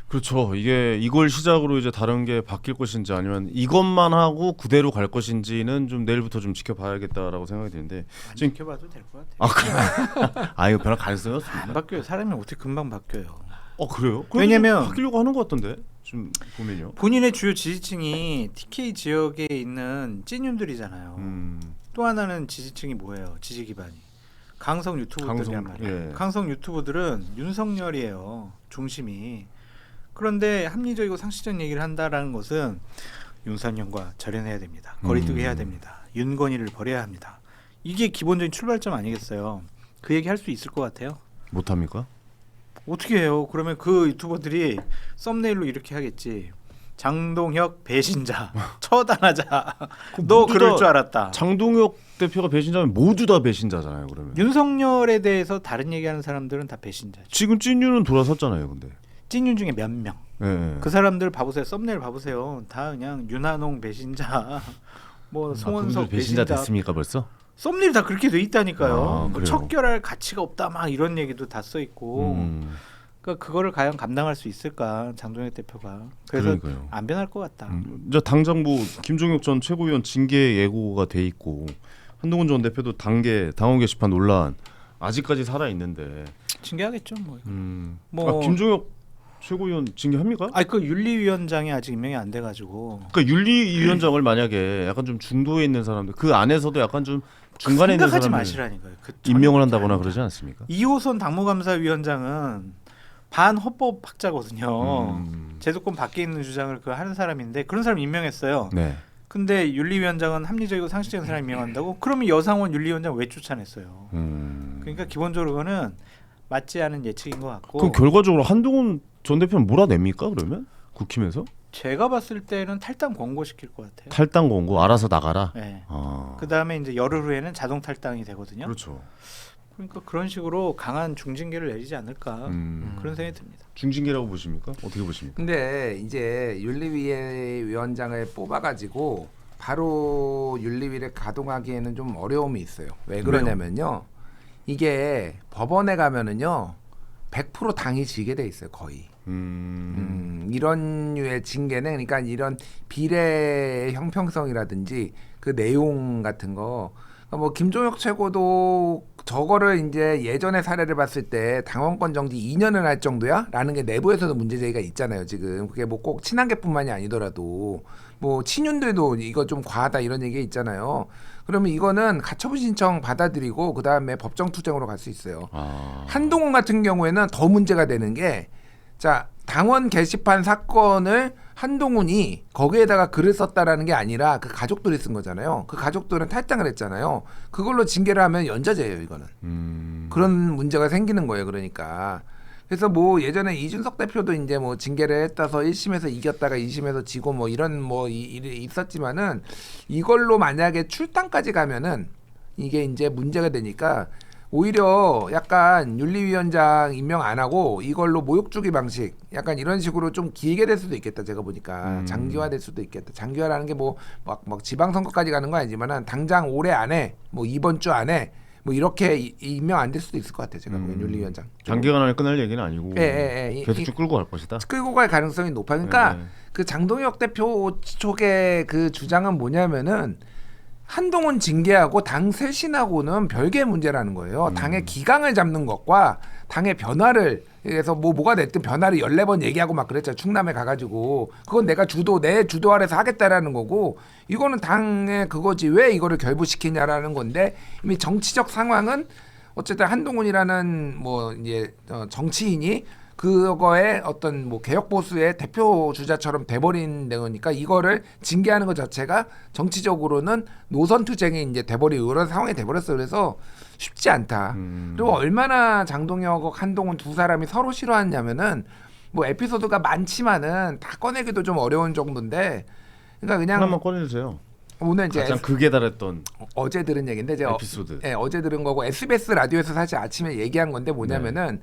그렇죠. 이게 이걸 시작으로 이제 다른 게 바뀔 것인지 아니면 이것만 하고 그대로 갈 것인지는 좀 내일부터 좀 지켜봐야겠다라고 생각이 드는데 안 지금 지켜봐도 될 것 같아요. 이거 변할 가능성이 없습니다. 안 바뀌어요. 사람이 어떻게 금방 바뀌어요. 그래요? 왜냐면- 바뀌려고 하는 것 같던데 좀 보면요. 본인의 주요 지지층이 TK 지역에 있는 찐윤들이잖아요. 또 하나는 지지층이 뭐예요? 지지 기반이 강성 유튜버들이란 말이에요. 예. 강성 유튜버들은 윤석열이에요. 중심이. 그런데 합리적이고 상식적인 얘기를 한다라는 것은 윤석열과 절연해야 됩니다. 거리두기 해야 됩니다. 윤건희를 버려야 합니다. 이게 기본적인 출발점 아니겠어요? 그 얘기 할 수 있을 것 같아요. 못합니까? 어떻게 해요? 그러면 그 유튜버들이 썸네일로 이렇게 하겠지. 장동혁 배신자 처단하자. 너 모두 그럴 다 줄 알았다. 장동혁 대표가 배신자면 모두 다 배신자잖아요. 그러면 윤석열에 대해서 다른 얘기하는 사람들은 다 배신자죠. 지금 찐유는 돌아섰잖아요. 근데 찐윤 중에 몇 명. 예. 그 사람들 봐보세요. 썸네일 봐보세요. 다 그냥 윤한홍 배신자, 뭐 송원석 그분들 배신자 배신자, 됐습니까 벌써? 썸네일 다 그렇게 돼 있다니까요. 아, 뭐 그래요? 척결할 가치가 없다 막 이런 얘기도 다 써 있고. 그러니까 그거를 과연 감당할 수 있을까 장동혁 대표가. 그래서 그러니까요. 안 변할 것 같다. 이제 당장 뭐 김종혁 전 최고위원 징계 예고가 돼 있고 한동훈 전 대표도 당원 게시판 논란 아직까지 살아 있는데. 징계하겠죠 뭐. 아, 김종혁 최고위원 징계합니까? 아니 그 윤리위원장이 아직 임명이 안 돼가지고. 그러니까 윤리위원장을 만약에 약간 좀 중도에 있는 사람들 그 안에서도 약간 좀 중간에 있는 생각하지 사람들 마시라니까요. 그 임명을 전혀 한다거나 아닙니다. 그러지 않습니까? 이호선 당무감사위원장은 반헌법학자거든요. 제도권 밖에 있는 주장을 그 하는 사람인데 그런 사람 임명했어요. 네. 근데 윤리위원장은 합리적이고 상식적인 사람 임명한다고? 그러면 여상원 윤리위원장 왜 쫓아냈어요? 그러니까 기본적으로 그거는 맞지 않은 예측인 것 같고. 그럼 결과적으로 한동훈 전 대표는 몰아냅니까 그러면 국힘에서? 제가 봤을 때는 탈당 권고시킬 것 같아요. 탈당 권고 알아서 나가라. 네. 아. 그 다음에 이제 열흘 후에는 자동 탈당이 되거든요. 그렇죠. 그러니까 그런 식으로 강한 중징계를 내리지 않을까 그런 생각이 듭니다. 중징계라고 보십니까? 어떻게 보십니까? 근데 이제 윤리위원장을 뽑아가지고 바로 윤리위를 가동하기에는 좀 어려움이 있어요. 왜 그러냐면요. 이게 법원에 가면은요 100% 당이 지게 돼 있어요 거의. 이런 류의 징계는 그러니까 이런 비례의 형평성이라든지 그 내용 같은 거. 뭐 김종혁 최고도 저거를 이제 예전의 사례를 봤을 때 당원권 정지 2년을 할 정도야라는 게 내부에서도 문제 제기가 있잖아요. 지금 그게 뭐 꼭 친한계뿐만이 아니더라도 뭐 친윤들도 이거 좀 과하다 이런 얘기가 있잖아요. 그러면 이거는 가처분 신청 받아들이고 그 다음에 법정 투쟁으로 갈 수 있어요. 한동훈 같은 경우에는 더 문제가 되는 게 자 당원 게시판 사건을 한동훈이 거기에다가 글을 썼다라는 게 아니라 그 가족들이 쓴 거잖아요. 그 가족들은 탈당을 했잖아요. 그걸로 징계를 하면 연좌제예요, 이거는. 그런 문제가 생기는 거예요, 그러니까. 그래서 뭐 예전에 이준석 대표도 이제 뭐 징계를 했다서 1심에서 이겼다가 2심에서 지고 뭐 이런 뭐 일이 있었지만은 이걸로 만약에 출당까지 가면은 이게 이제 문제가 되니까 오히려 약간 윤리위원장 임명 안 하고 이걸로 모욕 주기 방식 약간 이런 식으로 좀 길게 될 수도 있겠다. 제가 보니까 장기화될 수도 있겠다. 장기화라는 게 뭐 막 지방선거까지 가는 건 아니지만은 당장 올해 안에 뭐 이번 주 안에 뭐 이렇게 임명 안 될 수도 있을 것 같아요. 제가 보기엔 윤리위원장. 장기간 안에 끝날 얘기는 아니고 계속 쭉 끌고 갈 것이다. 끌고 갈 가능성이 높아. 그러니까 그 장동혁 대표 쪽의 그 주장은 뭐냐면은 한동훈 징계하고 당 쇄신하고는 별개의 문제라는 거예요. 당의 기강을 잡는 것과 당의 변화를 그래서 뭐가 됐든 변화를 14번 얘기하고 막 그랬잖아요. 충남에 가가지고 그건 내가 내 주도 아래서 하겠다라는 거고 이거는 당의 그거지 왜 이거를 결부시키냐라는 건데 이미 정치적 상황은 어쨌든 한동훈이라는 뭐 이제 정치인이 그거에 어떤 뭐 개혁 보수의 대표 주자처럼 돼버린 거니까 이거를 징계하는 것 자체가 정치적으로는 노선 투쟁이 이제 돼버린 그런 상황이 돼버렸어. 그래서 쉽지 않다. 그리고 얼마나 장동혁, 한동훈 두 사람이 서로 싫어하냐면은 뭐 에피소드가 많지만은 다 꺼내기도 좀 어려운 정도인데, 그러니까 그냥 하나만 꺼내주세요. 오늘 이제 가장 극에 달했던 어제 들은 얘기인데 제가 에피소드. 어제 들은 거고 SBS 라디오에서 사실 아침에 얘기한 건데 뭐냐면은.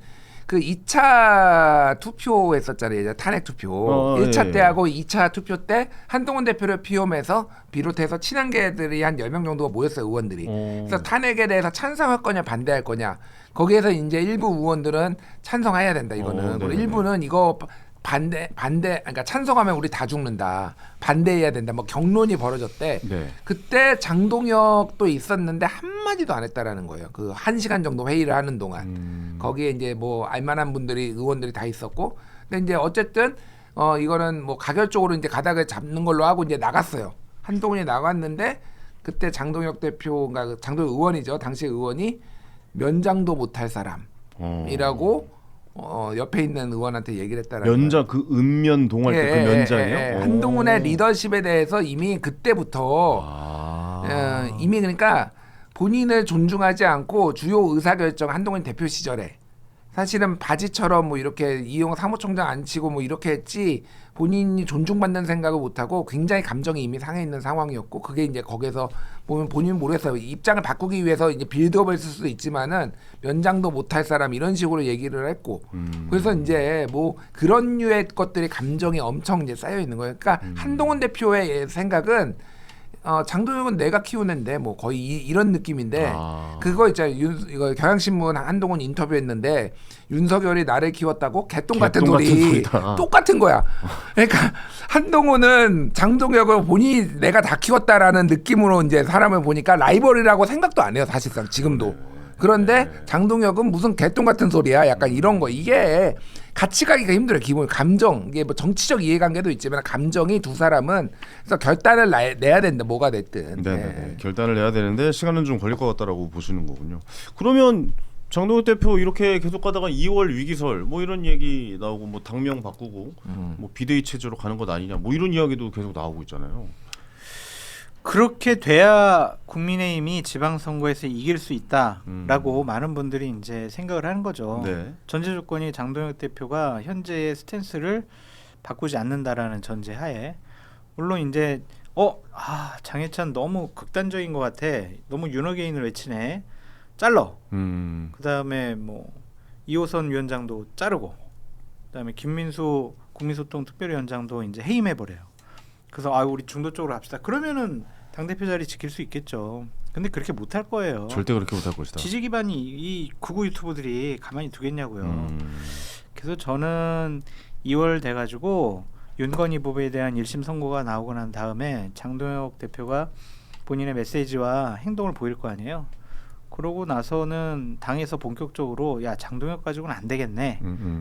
그 2차 투표 했었잖아요. 예전 탄핵 투표. 1차 때하고 2차 투표 때 한동훈 대표를 피험해서 비롯해서 친한계들이 한 10명 정도가 모였어요. 의원들이. 그래서 탄핵에 대해서 찬성할 거냐 반대할 거냐. 거기에서 이제 일부 의원들은 찬성해야 된다 이거는. 그리고 일부는 이거 반대 그러니까 찬성하면 우리 다 죽는다. 반대해야 된다. 뭐 경론이 벌어졌대. 네. 그때 장동혁도 있었는데 한마디도 안 했다라는 거예요. 그 1시간 정도 회의를 하는 동안. 거기에 이제 뭐 알만한 분들이 의원들이 다 있었고. 근데 이제 어쨌든 이거는 뭐 가결적으로 이제 가닥을 잡는 걸로 하고 이제 나갔어요. 한동훈이 나갔는데 그때 장동혁 대표가 장동혁 의원이죠. 당시 의원이 면장도 못할 사람이라고 옆에 있는 의원한테 얘기를 했다라는 면장 그 은면 동할 때 그 면장이요? 한동훈의 리더십에 대해서 이미 그때부터 이미 그러니까 본인을 존중하지 않고 주요 의사결정 한동훈 대표 시절에 사실은 바지처럼 뭐 이렇게 이용 사무총장 안 치고 뭐 이렇게 했지 본인이 존중받는 생각을 못하고 굉장히 감정이 이미 상해 있는 상황이었고 그게 이제 거기서 보면 본인은 모르겠어요. 입장을 바꾸기 위해서 이제 빌드업을 쓸 수도 있지만은 면장도 못할 사람 이런 식으로 얘기를 했고 그래서 이제 뭐 그런 류의 것들이 감정이 엄청 이제 쌓여 있는 거예요. 그러니까 한동훈 대표의 생각은 장동혁은 내가 키우는데 뭐 거의 이런 느낌인데 아. 그거 있잖아요. 이거 경향신문 한동훈 인터뷰했는데 윤석열이 나를 키웠다고 개똥 같은 개똥 같은 소리 소리다. 똑같은 거야. 그러니까 한동훈은 장동혁을 본인이 내가 다 키웠다라는 느낌으로 이제 사람을 보니까 라이벌이라고 생각도 안 해요. 사실상 지금도. 그런데 장동혁은 무슨 개똥 같은 소리야. 약간 이런 거. 이게 같이 가기가 힘들어요. 기본 감정. 이게 뭐 정치적 이해관계도 있지만 감정이 두 사람은 그래서 결단을 내야 된다. 뭐가 됐든. 네. 결단을 내야 되는데 시간은 좀 걸릴 것 같다라고 보시는 거군요. 그러면 장동혁 대표 이렇게 계속 가다가 2월 위기설 뭐 이런 얘기 나오고 뭐 당명 바꾸고 뭐 비대위 체제로 가는 것 아니냐 뭐 이런 이야기도 계속 나오고 있잖아요. 그렇게 돼야 국민의힘이 지방선거에서 이길 수 있다라고 많은 분들이 이제 생각을 하는 거죠. 네. 전제 조건이 장동혁 대표가 현재의 스탠스를 바꾸지 않는다라는 전제하에 물론 이제 장해찬 너무 극단적인 것 같아. 너무 윤호개인을 외치네. 잘러. 그다음에 뭐 이호선 위원장도 자르고 그다음에 김민수 국민소통특별위원장도 이제 해임해 버려요. 그래서 우리 중도 쪽으로 합시다. 그러면은 당대표 자리 지킬 수 있겠죠. 근데 그렇게 못할 거예요. 절대 그렇게 못할 것이다. 지지 기반이 이 극우 유튜버들이 가만히 두겠냐고요. 그래서 저는 2월 돼가지고 윤건희 부부에 대한 1심 선고가 나오고 난 다음에 장동혁 대표가 본인의 메시지와 행동을 보일 거 아니에요. 그러고 나서는 당에서 본격적으로 야 장동혁 가지고는 안 되겠네.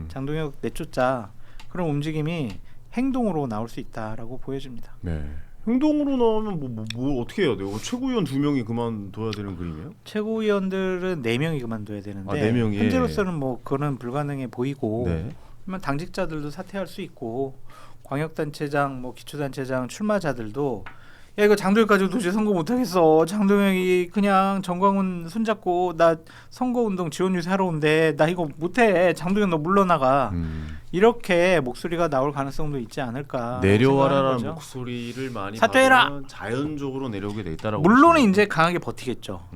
장동혁 내쫓자. 그런 움직임이 행동으로 나올 수 있다라고 보여집니다. 네. 행동으로 나오면 뭐 어떻게 해야 돼요? 최고위원 2명이 그만둬야 되는 그림이에요? 최고위원들은 4명이 그만둬야 되는데 4명이. 현재로서는 뭐 그거는 불가능해 보이고 네. 그러면 당직자들도 사퇴할 수 있고 광역단체장 뭐 기초단체장 출마자들도 야 이거 장동혁 가지고 도저히 선거 못하겠어. 장동혁이 그냥 정광훈 손잡고 나 선거운동 지원 유세 하러 온대. 나 이거 못해. 장동혁 너 물러나가. 이렇게 목소리가 나올 가능성도 있지 않을까. 내려와라라는 목소리를 많이 사퇴해라! 받으면 자연적으로 내려오게 돼 있다라고. 물론은 이제 강하게 버티겠죠.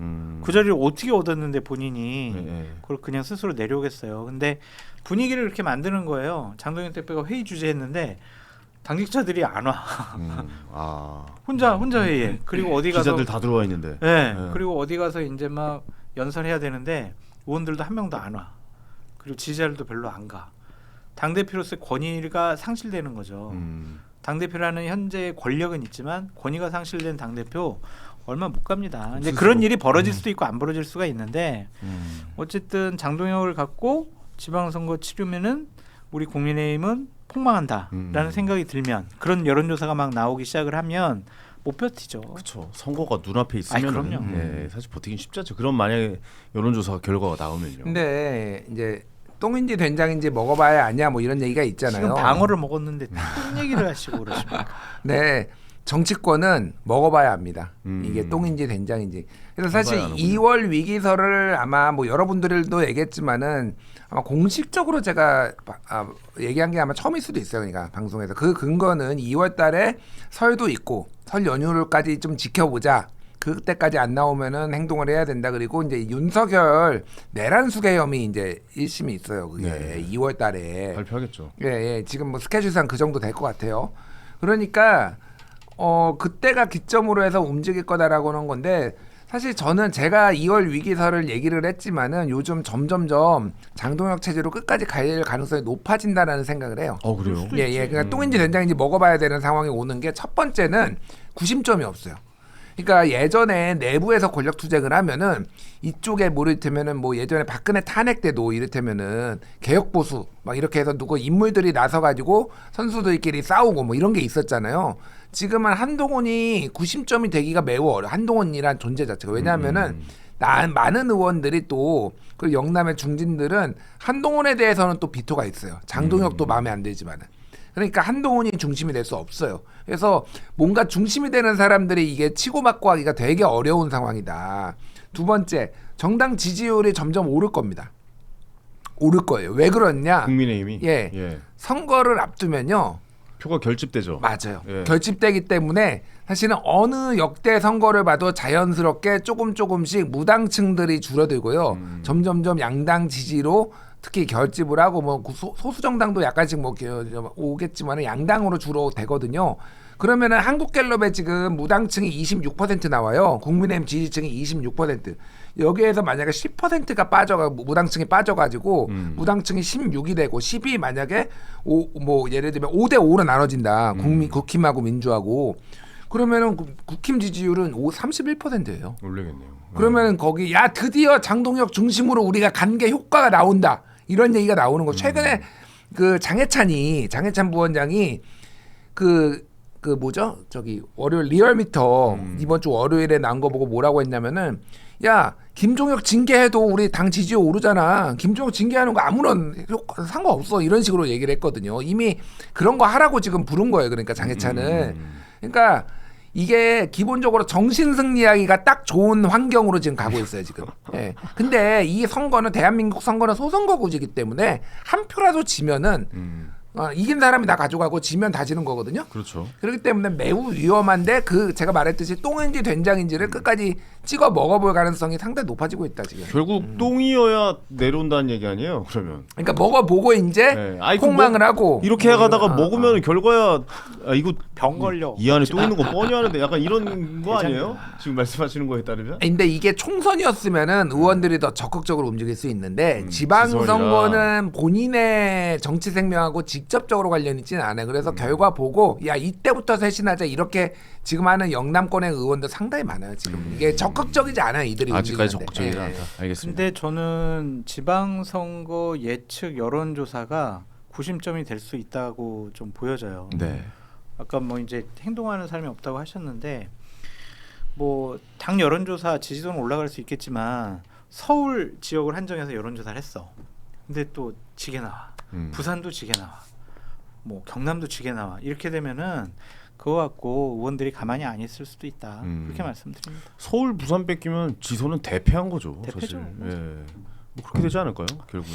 그 자리를 어떻게 얻었는데 본인이 네. 그걸 그냥 스스로 내려오겠어요. 근데 분위기를 이렇게 만드는 거예요. 장동혁 대표가 회의 주재했는데 당직자들이 안 와. 혼자 회의해. 그리고 어디 가서 기자들 다 들어와 있는데. 네. 그리고 어디 가서 이제 막 연설해야 되는데 의원들도 한 명도 안 와. 그리고 지지자들도 별로 안 가. 당 대표로서의 권위가 상실되는 거죠. 당 대표라는 현재의 권력은 있지만 권위가 상실된 당 대표 얼마 못 갑니다. 근데 그런 일이 벌어질 수도 있고 안 벌어질 수가 있는데 어쨌든 장동혁을 갖고 지방선거 치르면은 우리 국민의힘은 폭망한다라는 생각이 들면 그런 여론조사가 막 나오기 시작을 하면 못 버티죠. 그렇죠. 선거가 눈앞에 있으면 그럼요. 네, 사실 버티긴 쉽지 않죠. 그런 만약에 여론조사 결과가 나오면요. 근데 이제 똥인지 된장인지 먹어봐야 아냐 뭐 이런 얘기가 있잖아요. 지금 방어를 먹었는데 똥 얘기를 하시고 그러십니까? 네. 정치권은 먹어봐야 합니다. 이게 똥인지 된장인지. 그래서 사실 2월 위기설을 아마 뭐 여러분들도 얘기했지만은 아마 공식적으로 제가 얘기한 게 아마 처음일 수도 있어요. 그러니까 방송에서 그 근거는 2월달에 설도 있고 설 연휴를까지 좀 지켜보자. 그때까지 안 나오면은 행동을 해야 된다. 그리고 이제 윤석열 내란 수계혐의 이제 1심이 있어요. 그게 2월달에 발표하겠죠. 예. 지금 뭐 스케줄상 그 정도 될 것 같아요. 그러니까 그때가 기점으로 해서 움직일 거다라고 하는 건데 사실 저는 제가 2월 위기설을 얘기를 했지만은 요즘 점점점 장동혁 체제로 끝까지 갈 가능성이 높아진다라는 생각을 해요. 그래요? 예. 그러니까 똥인지 된장인지 먹어봐야 되는 상황이 오는 게 첫 번째는 구심점이 없어요. 그러니까 예전에 내부에서 권력 투쟁을 하면은 이쪽에 뭐 이를테면은 뭐 예전에 박근혜 탄핵 때도 이를테면은 개혁 보수 막 이렇게 해서 누구 인물들이 나서 가지고 선수들끼리 싸우고 뭐 이런 게 있었잖아요. 지금은 한동훈이 구심점이 되기가 매우 어려. 한동훈이란 존재 자체가 왜냐하면은 많은 의원들이 또 그리고 영남의 중진들은 한동훈에 대해서는 또 비토가 있어요. 장동혁도 마음에 안 들지만은. 그러니까 한동훈이 중심이 될 수 없어요. 그래서 뭔가 중심이 되는 사람들이 이게 치고받고 하기가 되게 어려운 상황이다. 두 번째, 정당 지지율이 점점 오를 겁니다. 오를 거예요. 왜 그러냐? 국민의힘이 선거를 앞두면요. 표가 결집되죠. 맞아요. 결집되기 때문에 사실은 어느 역대 선거를 봐도 자연스럽게 조금씩 무당층들이 줄어들고요. 점점점 양당 지지로 특히 결집을 하고 뭐 소수 정당도 약간씩 뭐 오겠지만 양당으로 주로 되거든요. 그러면은 한국갤럽에 지금 무당층이 26% 나와요. 국민의힘 지지층이 26%. 여기에서 만약에 10%가 무당층이 빠져가지고 무당층이 16이 되고 10이 만약에 뭐 예를 들면 5대 5로 나눠진다. 국힘하고 민주하고 그러면은 국힘 지지율은 31%예요. 올리겠네요. 그러면 거기 야 드디어 장동혁 중심으로 우리가 간 게 효과가 나온다 이런 얘기가 나오는 거. 최근에 그 장해찬 부원장이 그 뭐죠 저기 월요일 리얼미터 이번 주 월요일에 나온 거 보고 뭐라고 했냐면은 야 김종혁 징계해도 우리 당 지지율 오르잖아. 김종혁 징계하는 거 아무런 효과 상관없어 이런 식으로 얘기를 했거든요. 이미 그런 거 하라고 지금 부른 거예요. 그러니까 장해찬은 그러니까. 이게 기본적으로 정신승리하기가 딱 좋은 환경으로 지금 가고 있어요 지금. 예. 근데 이 선거는 대한민국 선거는 소선거구제이기 때문에 한 표라도 지면은 이긴 사람이 다 가져가고 지면 다 지는 거거든요. 그렇죠. 그렇기 때문에 매우 위험한데 그 제가 말했듯이 똥인지 된장인지를 끝까지 찍어 먹어볼 가능성이 상당히 높아지고 있다 지금. 결국 똥이어야 내려온다는 얘기 아니에요? 그러면. 그러니까 먹어보고 이제 네. 아이, 폭망을 하고 이렇게 해가다가 먹으면 결과야 이거 병 걸려. 이 안에 똥 있는 거 뻔히 아는데 약간 이런 거 아니에요? 지금 말씀하시는 거에 따르면? 근데 이게 총선이었으면은 의원들이 더 적극적으로 움직일 수 있는데 지방선거는 본인의 정치 생명하고 직접적으로 관련 있지는 않아요. 그래서 결과 보고 야 이때부터 쇄신하자 이렇게 지금 하는 영남권의 의원들 상당히 많아요. 지금 이게 적극적이지 않아요. 이들이 아직까지 움직이는데. 적극적이지 예. 않다. 알겠습니다. 근데 저는 지방선거 예측 여론조사가 구심점이 될 수 있다고 좀 보여져요. 네. 아까 뭐 이제 행동하는 사람이 없다고 하셨는데 뭐 당 여론조사 지지도는 올라갈 수 있겠지만 서울 지역을 한정해서 여론조사를 했어. 근데 또 지게 나와. 부산도 지게 나와. 뭐 경남도 지게 나와. 이렇게 되면은 그거 갖고 의원들이 가만히 안 있을 수도 있다. 그렇게 말씀드립니다. 서울, 부산 뺏기면 지소는 대패한 거죠. 대패죠. 사실. 예. 뭐 그렇게 되지 않을까요? 결국에.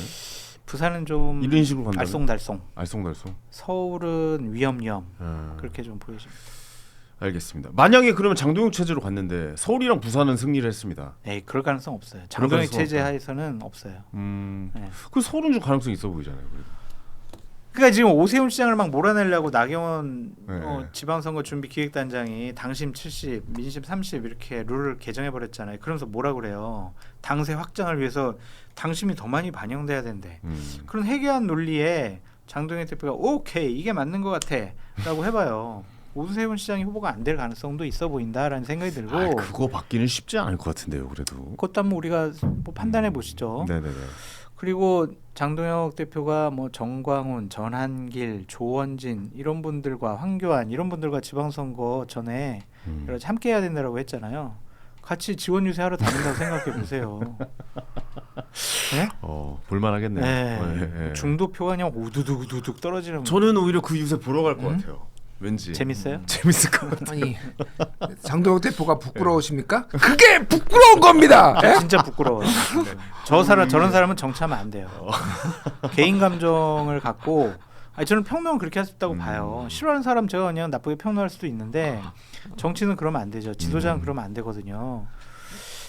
부산은 좀 이런 식으로 간다면? 알쏭달쏭. 알쏭달쏭. 서울은 위험위험. 그렇게 좀 보여집니다. 알겠습니다. 만약에 그러면 장동영 체제로 갔는데 서울이랑 부산은 승리를 했습니다. 에이 그럴 가능성 없어요. 그럴 장동영 가능성 체제 없다. 하에서는 없어요. 네. 그 서울은 좀 가능성이 있어 보이잖아요. 그래도. 그러니까 지금 오세훈 시장을 막 몰아내려고 나경원 네. 지방선거 준비 기획단장이 당심 70, 민심 30 이렇게 룰을 개정해 버렸잖아요. 그러면서 뭐라 그래요? 당세 확장을 위해서 당심이 더 많이 반영돼야 된대. 그런 해괴한 논리에 장동현 대표가 오케이 이게 맞는 것 같아라고 해봐요. 오세훈 시장이 후보가 안 될 가능성도 있어 보인다라는 생각이 들고. 그거 받기는 쉽지 않을 것 같은데요. 그래도. 그것도 한번 우리가 뭐 판단해 보시죠. 네네네. 그리고 장동혁 대표가 뭐 정광훈, 전한길, 조원진 이런 분들과 황교안 이런 분들과 지방선거 전에 여러 가지 함께 해야 된다고 했잖아요. 같이 지원 유세하러 다닌다고 생각해 보세요. 네? 볼만하겠네요. 네. 네. 중도표가 그냥 우두둑 떨어지는. 저는 오히려 그 유세 보러 갈 것 같아요. 왠지 재밌어요? 재밌을 것 같아요. 아니 장동혁 대표가 부끄러우십니까? 그게 부끄러운 겁니다. 예? 진짜 부끄러워요. 저런 사람은 정치하면 안 돼요. 개인 감정을 갖고 저는 평론은 그렇게 할 수 있다고 봐요. 싫어하는 사람 제가 그냥 나쁘게 평론할 수도 있는데 정치는 그러면 안 되죠. 지도자는 그러면 안 되거든요.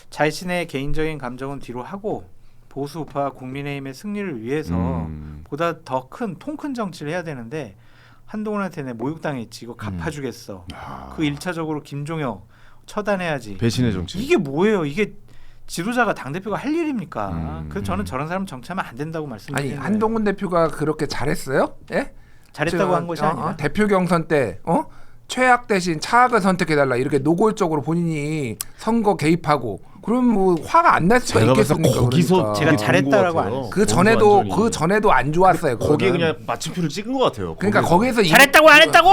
자신의 개인적인 감정은 뒤로 하고 보수 우파 국민의힘의 승리를 위해서 보다 더 큰 통 큰 정치를 해야 되는데 한동훈한테 내 모욕당했지 이거 갚아주겠어. 그 1차적으로 김종혁 처단해야지. 배신의 정치. 이게 뭐예요? 이게 지도자가 당대표가 할 일입니까? 그래서 저는 저런 사람 정치하면 안 된다고 말씀드리는 아니 한동훈 대표가 그렇게 잘했어요? 예? 잘했다고 한 것이 아니라 대표 경선 때 최악 대신 차악을 선택해달라 이렇게 노골적으로 본인이 선거 개입하고 그럼 뭐 화가 안 날 수가 있겠습니까? 거기서 그러니까. 제가 잘했다라고 안 했어요. 그 전에도 안 좋았어요. 거기에 그거는. 그냥 마침표를 찍은 것 같아요. 그러니까 거기서 잘했다고 안 했다고.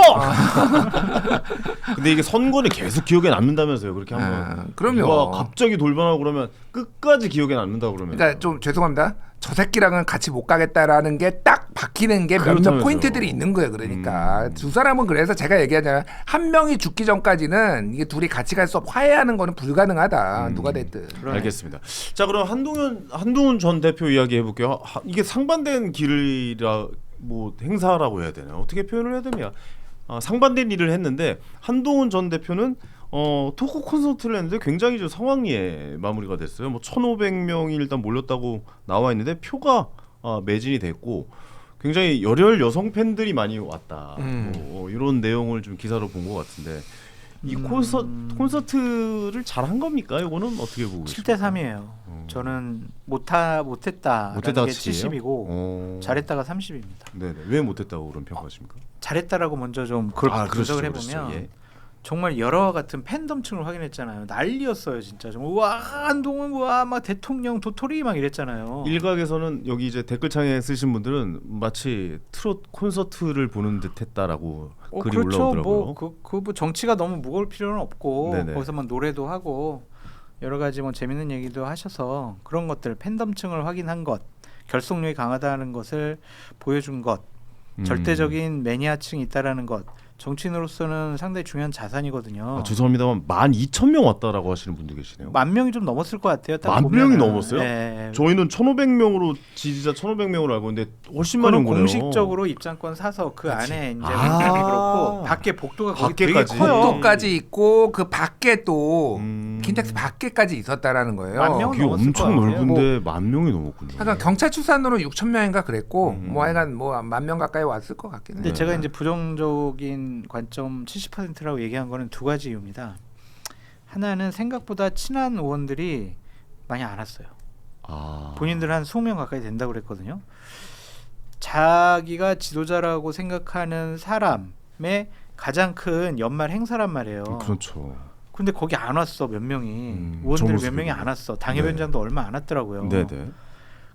근데 이게 선거는 계속 기억에 남는다면서요. 그렇게 하면. 그럼요. 누가 갑자기 돌변하고 그러면 끝까지 기억에 남는다 그러면. 그러니까 좀 죄송합니다. 저 새끼랑은 같이 못 가겠다라는 게 딱 박히는 게 몇몇 그렇다면서요. 포인트들이 있는 거예요. 그러니까 두 사람은 그래서 제가 얘기하자면 한 명이 죽기 전까지는 이게 둘이 같이 갈 수 없고 화해하는 거는 불가능하다. 누가 됐든. 알겠습니다. 자 그럼 한동훈 전 대표 이야기 해볼게요. 이게 상반된 길이라 뭐 행사라고 해야 되나 어떻게 표현을 해야 되냐. 상반된 일을 했는데 한동훈 전 대표는 토크 콘서트를 했는데 굉장히 좀 성황리에 마무리가 됐어요. 뭐 1,500명이 일단 몰렸다고 나와 있는데 표가 매진이 됐고 굉장히 열혈 여성 팬들이 많이 왔다. 뭐 이런 내용을 좀 기사로 본 것 같은데 이 콘서트를 잘한 겁니까? 이거는 어떻게 보고 있습니까? 7대 3이에요. 저는 못했다라는 게 치기예요? 70이고 잘했다가 30입니다. 네네. 왜 못했다고 그런 평가하십니까? 잘했다라고 먼저 좀 그러시죠, 분석을 그러시죠. 해보면 예. 정말 여러 같은 팬덤층을 확인했잖아요. 난리였어요, 진짜. 정말 와 한동훈 와막 대통령 도토리 막 이랬잖아요. 일각에서는 여기 이제 댓글창에 쓰신 분들은 마치 트롯 콘서트를 보는 듯했다라고 글이 그렇죠. 올라오더라고요. 뭐 정치가 너무 무거울 필요는 없고 네네. 거기서만 노래도 하고 여러 가지 뭐 재밌는 얘기도 하셔서 그런 것들 팬덤층을 확인한 것, 결속력이 강하다는 것을 보여준 것, 절대적인 매니아층이 있다라는 것. 정치인으로서는 상당히 중요한 자산이거든요. 죄송합니다만 12,000명 왔다라고 하시는 분도 계시네요. 10,000명이 좀 넘었을 것 같아요. 딱 10,000명이 보면은. 넘었어요? 네. 저희는 1,500명으로 지지자 1,500명으로 알고 있는데 훨씬 많이 온 그건 거네요. 공식적으로 입장권 사서 그 안에 이제 아. 굉장히 그렇고 밖에 복도가 거기 되게 밖에까지. 커요. 복도까지 있고 그 밖에 또 음. 킨텍스 밖에까지 있었다라는 거예요. 10,000명? 그게 넘었을 엄청 것 같아요. 넓은데 10,000명이 넘었군요. 하여간 경찰 추산으로 6,000명인가 그랬고 뭐 하여간 뭐 10,000명 가까이 왔을 것 같긴 해요. 근데 제가 이제 부정적인 관점 70%라고 얘기한 거는 두 가지 이유입니다. 하나는 생각보다 친한 의원들이 많이 안 왔어요. 본인들 한 20명 가까이 된다고 그랬거든요. 자기가 지도자라고 생각하는 사람의 가장 큰 연말 행사란 말이에요. 그렇죠. 근데 거기 안 왔어 몇 명이. 의원들 몇 정무수석이. 명이 안 왔어. 당협위원장도 얼마 안 왔더라고요. 네네.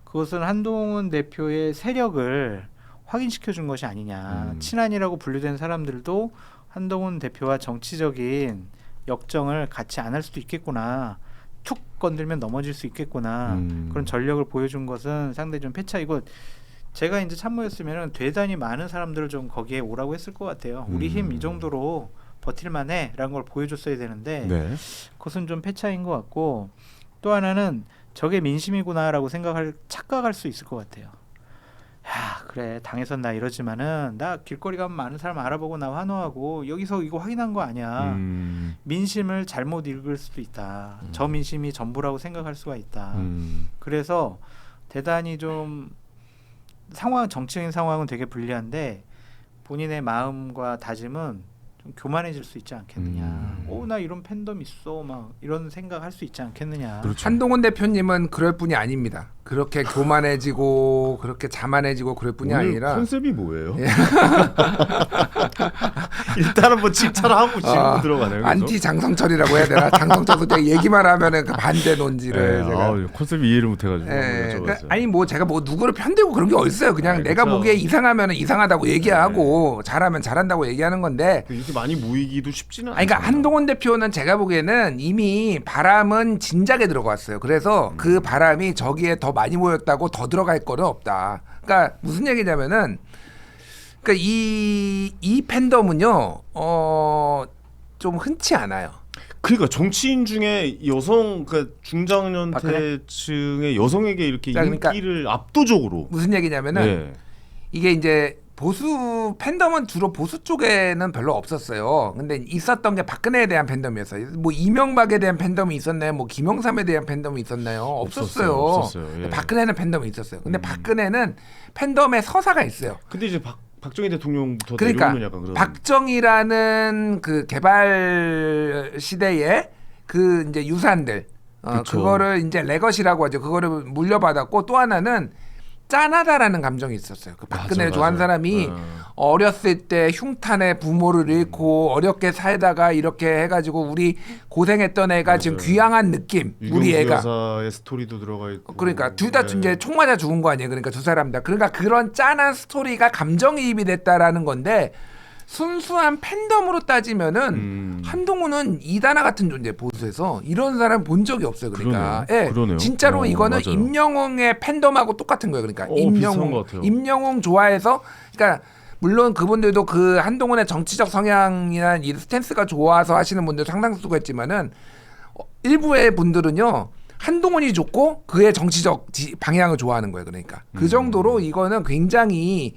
그것은 한동훈 대표의 세력을 확인시켜 준 것이 아니냐. 친한이라고 분류된 사람들도 한동훈 대표와 정치적인 역정을 같이 안 할 수도 있겠구나. 툭 건들면 넘어질 수 있겠구나. 그런 전력을 보여준 것은 상당히 좀 패차이고 제가 이제 참모였으면 대단히 많은 사람들을 좀 거기에 오라고 했을 것 같아요. 우리 힘 이 정도로 버틸만해라는 걸 보여줬어야 되는데 네. 그것은 좀 패차인 것 같고 또 하나는 저게 민심이구나라고 착각할 수 있을 것 같아요. 야 그래 당에선 나 이러지만은 나 길거리 가면 많은 사람 알아보고 나 환호하고 여기서 이거 확인한 거 아니야. 민심을 잘못 읽을 수도 있다. 저 민심이 전부라고 생각할 수가 있다. 그래서 대단히 좀 정치적인 상황은 되게 불리한데 본인의 마음과 다짐은 좀 교만해질 수 있지 않겠느냐. 나 이런 팬덤 있어 막 이런 생각할 수 있지 않겠느냐. 그렇죠. 한동훈 대표님은 그럴 뿐이 아닙니다. 그렇게 교만해지고 그렇게 자만해지고 그럴 뿐이 오늘 아니라 컨셉이 뭐예요? 일단은 뭐 칭찬하고 질문 들어가네요. 그죠? 안티 장성철이라고 해야 되나? 장성철도 제가 얘기만 하면은 그 반대 논지를 네, 제가 컨셉 이해를 못해가지고 그러니까 여쭤봤어요. 아니 뭐 제가 뭐 누구를 편들고 그런 게 어딨어요. 그냥 내가 그렇죠. 보기에 이상하면은 이상하다고 얘기하고 잘하면 잘한다고 얘기하는 건데 이렇게 많이 모이기도 쉽지는 아니, 그러니까 않잖아요. 한동훈 대표는 제가 보기에는 이미 바람은 진작에 들어갔어요. 그래서 그 바람이 저기에 더 많이 모였다고 더 들어갈 거는 없다. 그러니까 무슨 얘기냐면은 그러니까 이 팬덤은요 좀 흔치 않아요. 그러니까 정치인 중에 여성 그러니까 중장년대층의 여성에게 이렇게 그러니까 인기를 압도적으로 무슨 얘기냐면은 네. 이게 이제 보수 팬덤은 주로 보수 쪽에는 별로 없었어요. 근데 있었던 게 박근혜에 대한 팬덤이었어요. 뭐 이명박에 대한 팬덤이 있었나요? 뭐 김영삼에 대한 팬덤이 있었나요? 없었어요. 예. 박근혜는 팬덤이 있었어요. 근데 박근혜는 팬덤의 서사가 있어요. 근데 이제 박정희 대통령부터 그러니까 내려오면 약간 그런 박정희라는 그 개발 시대의 그 이제 유산들 그쵸. 그거를 이제 레거시라고 하죠. 그거를 물려받았고 또 하나는 짠하다라는 감정이 있었어요. 그 박근혜를 맞아, 좋아하는 맞아. 사람이 어렸을 때 흉탄에 부모를 잃고 어렵게 살다가 이렇게 해가지고 우리 고생했던 애가 맞아요. 지금 귀향한 느낌. 우리 애가. 여사의 스토리도 들어가 있고. 그러니까 둘 다 네. 이제 총 맞아 죽은 거 아니에요. 그러니까 두 사람 다. 그러니까 그런 짠한 스토리가 감정이입이 됐다라는 건데 순수한 팬덤으로 따지면은 한동훈은 이단아 같은 존재 보수에서 이런 사람 본 적이 없어요. 그러니까 그러네요. 진짜로 이거는 맞아요. 임영웅의 팬덤하고 똑같은 거예요. 그러니까 비슷한 것 같아요. 임영웅 좋아해서 그러니까 물론 그분들도 그 한동훈의 정치적 성향이나 이 스탠스가 좋아서 하시는 분들 상당수가 있지만은 일부의 분들은요. 한동훈이 좋고 그의 정치적 방향을 좋아하는 거예요. 그러니까 그 정도로 이거는 굉장히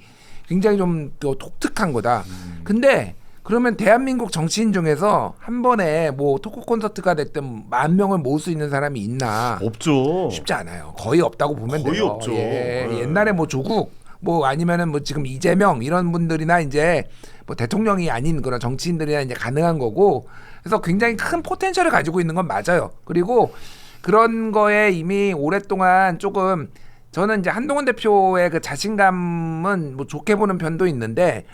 좀 독특한 거다. 근데 그러면 대한민국 정치인 중에서 한 번에 뭐 토크 콘서트가 됐든 10,000명을 모을 수 있는 사람이 있나? 없죠. 쉽지 않아요. 거의 없다고 보면 거의 돼요. 없죠. 예. 네. 옛날에 뭐 조국 뭐 아니면은 뭐 지금 이재명 이런 분들이나 이제 뭐 대통령이 아닌 그런 정치인들이나 이제 가능한 거고 그래서 굉장히 큰 포텐셜을 가지고 있는 건 맞아요. 그리고 그런 거에 이미 오랫동안 조금 저는 이제 한동훈 대표의 그 자신감은 뭐 좋게 보는 편도 있는데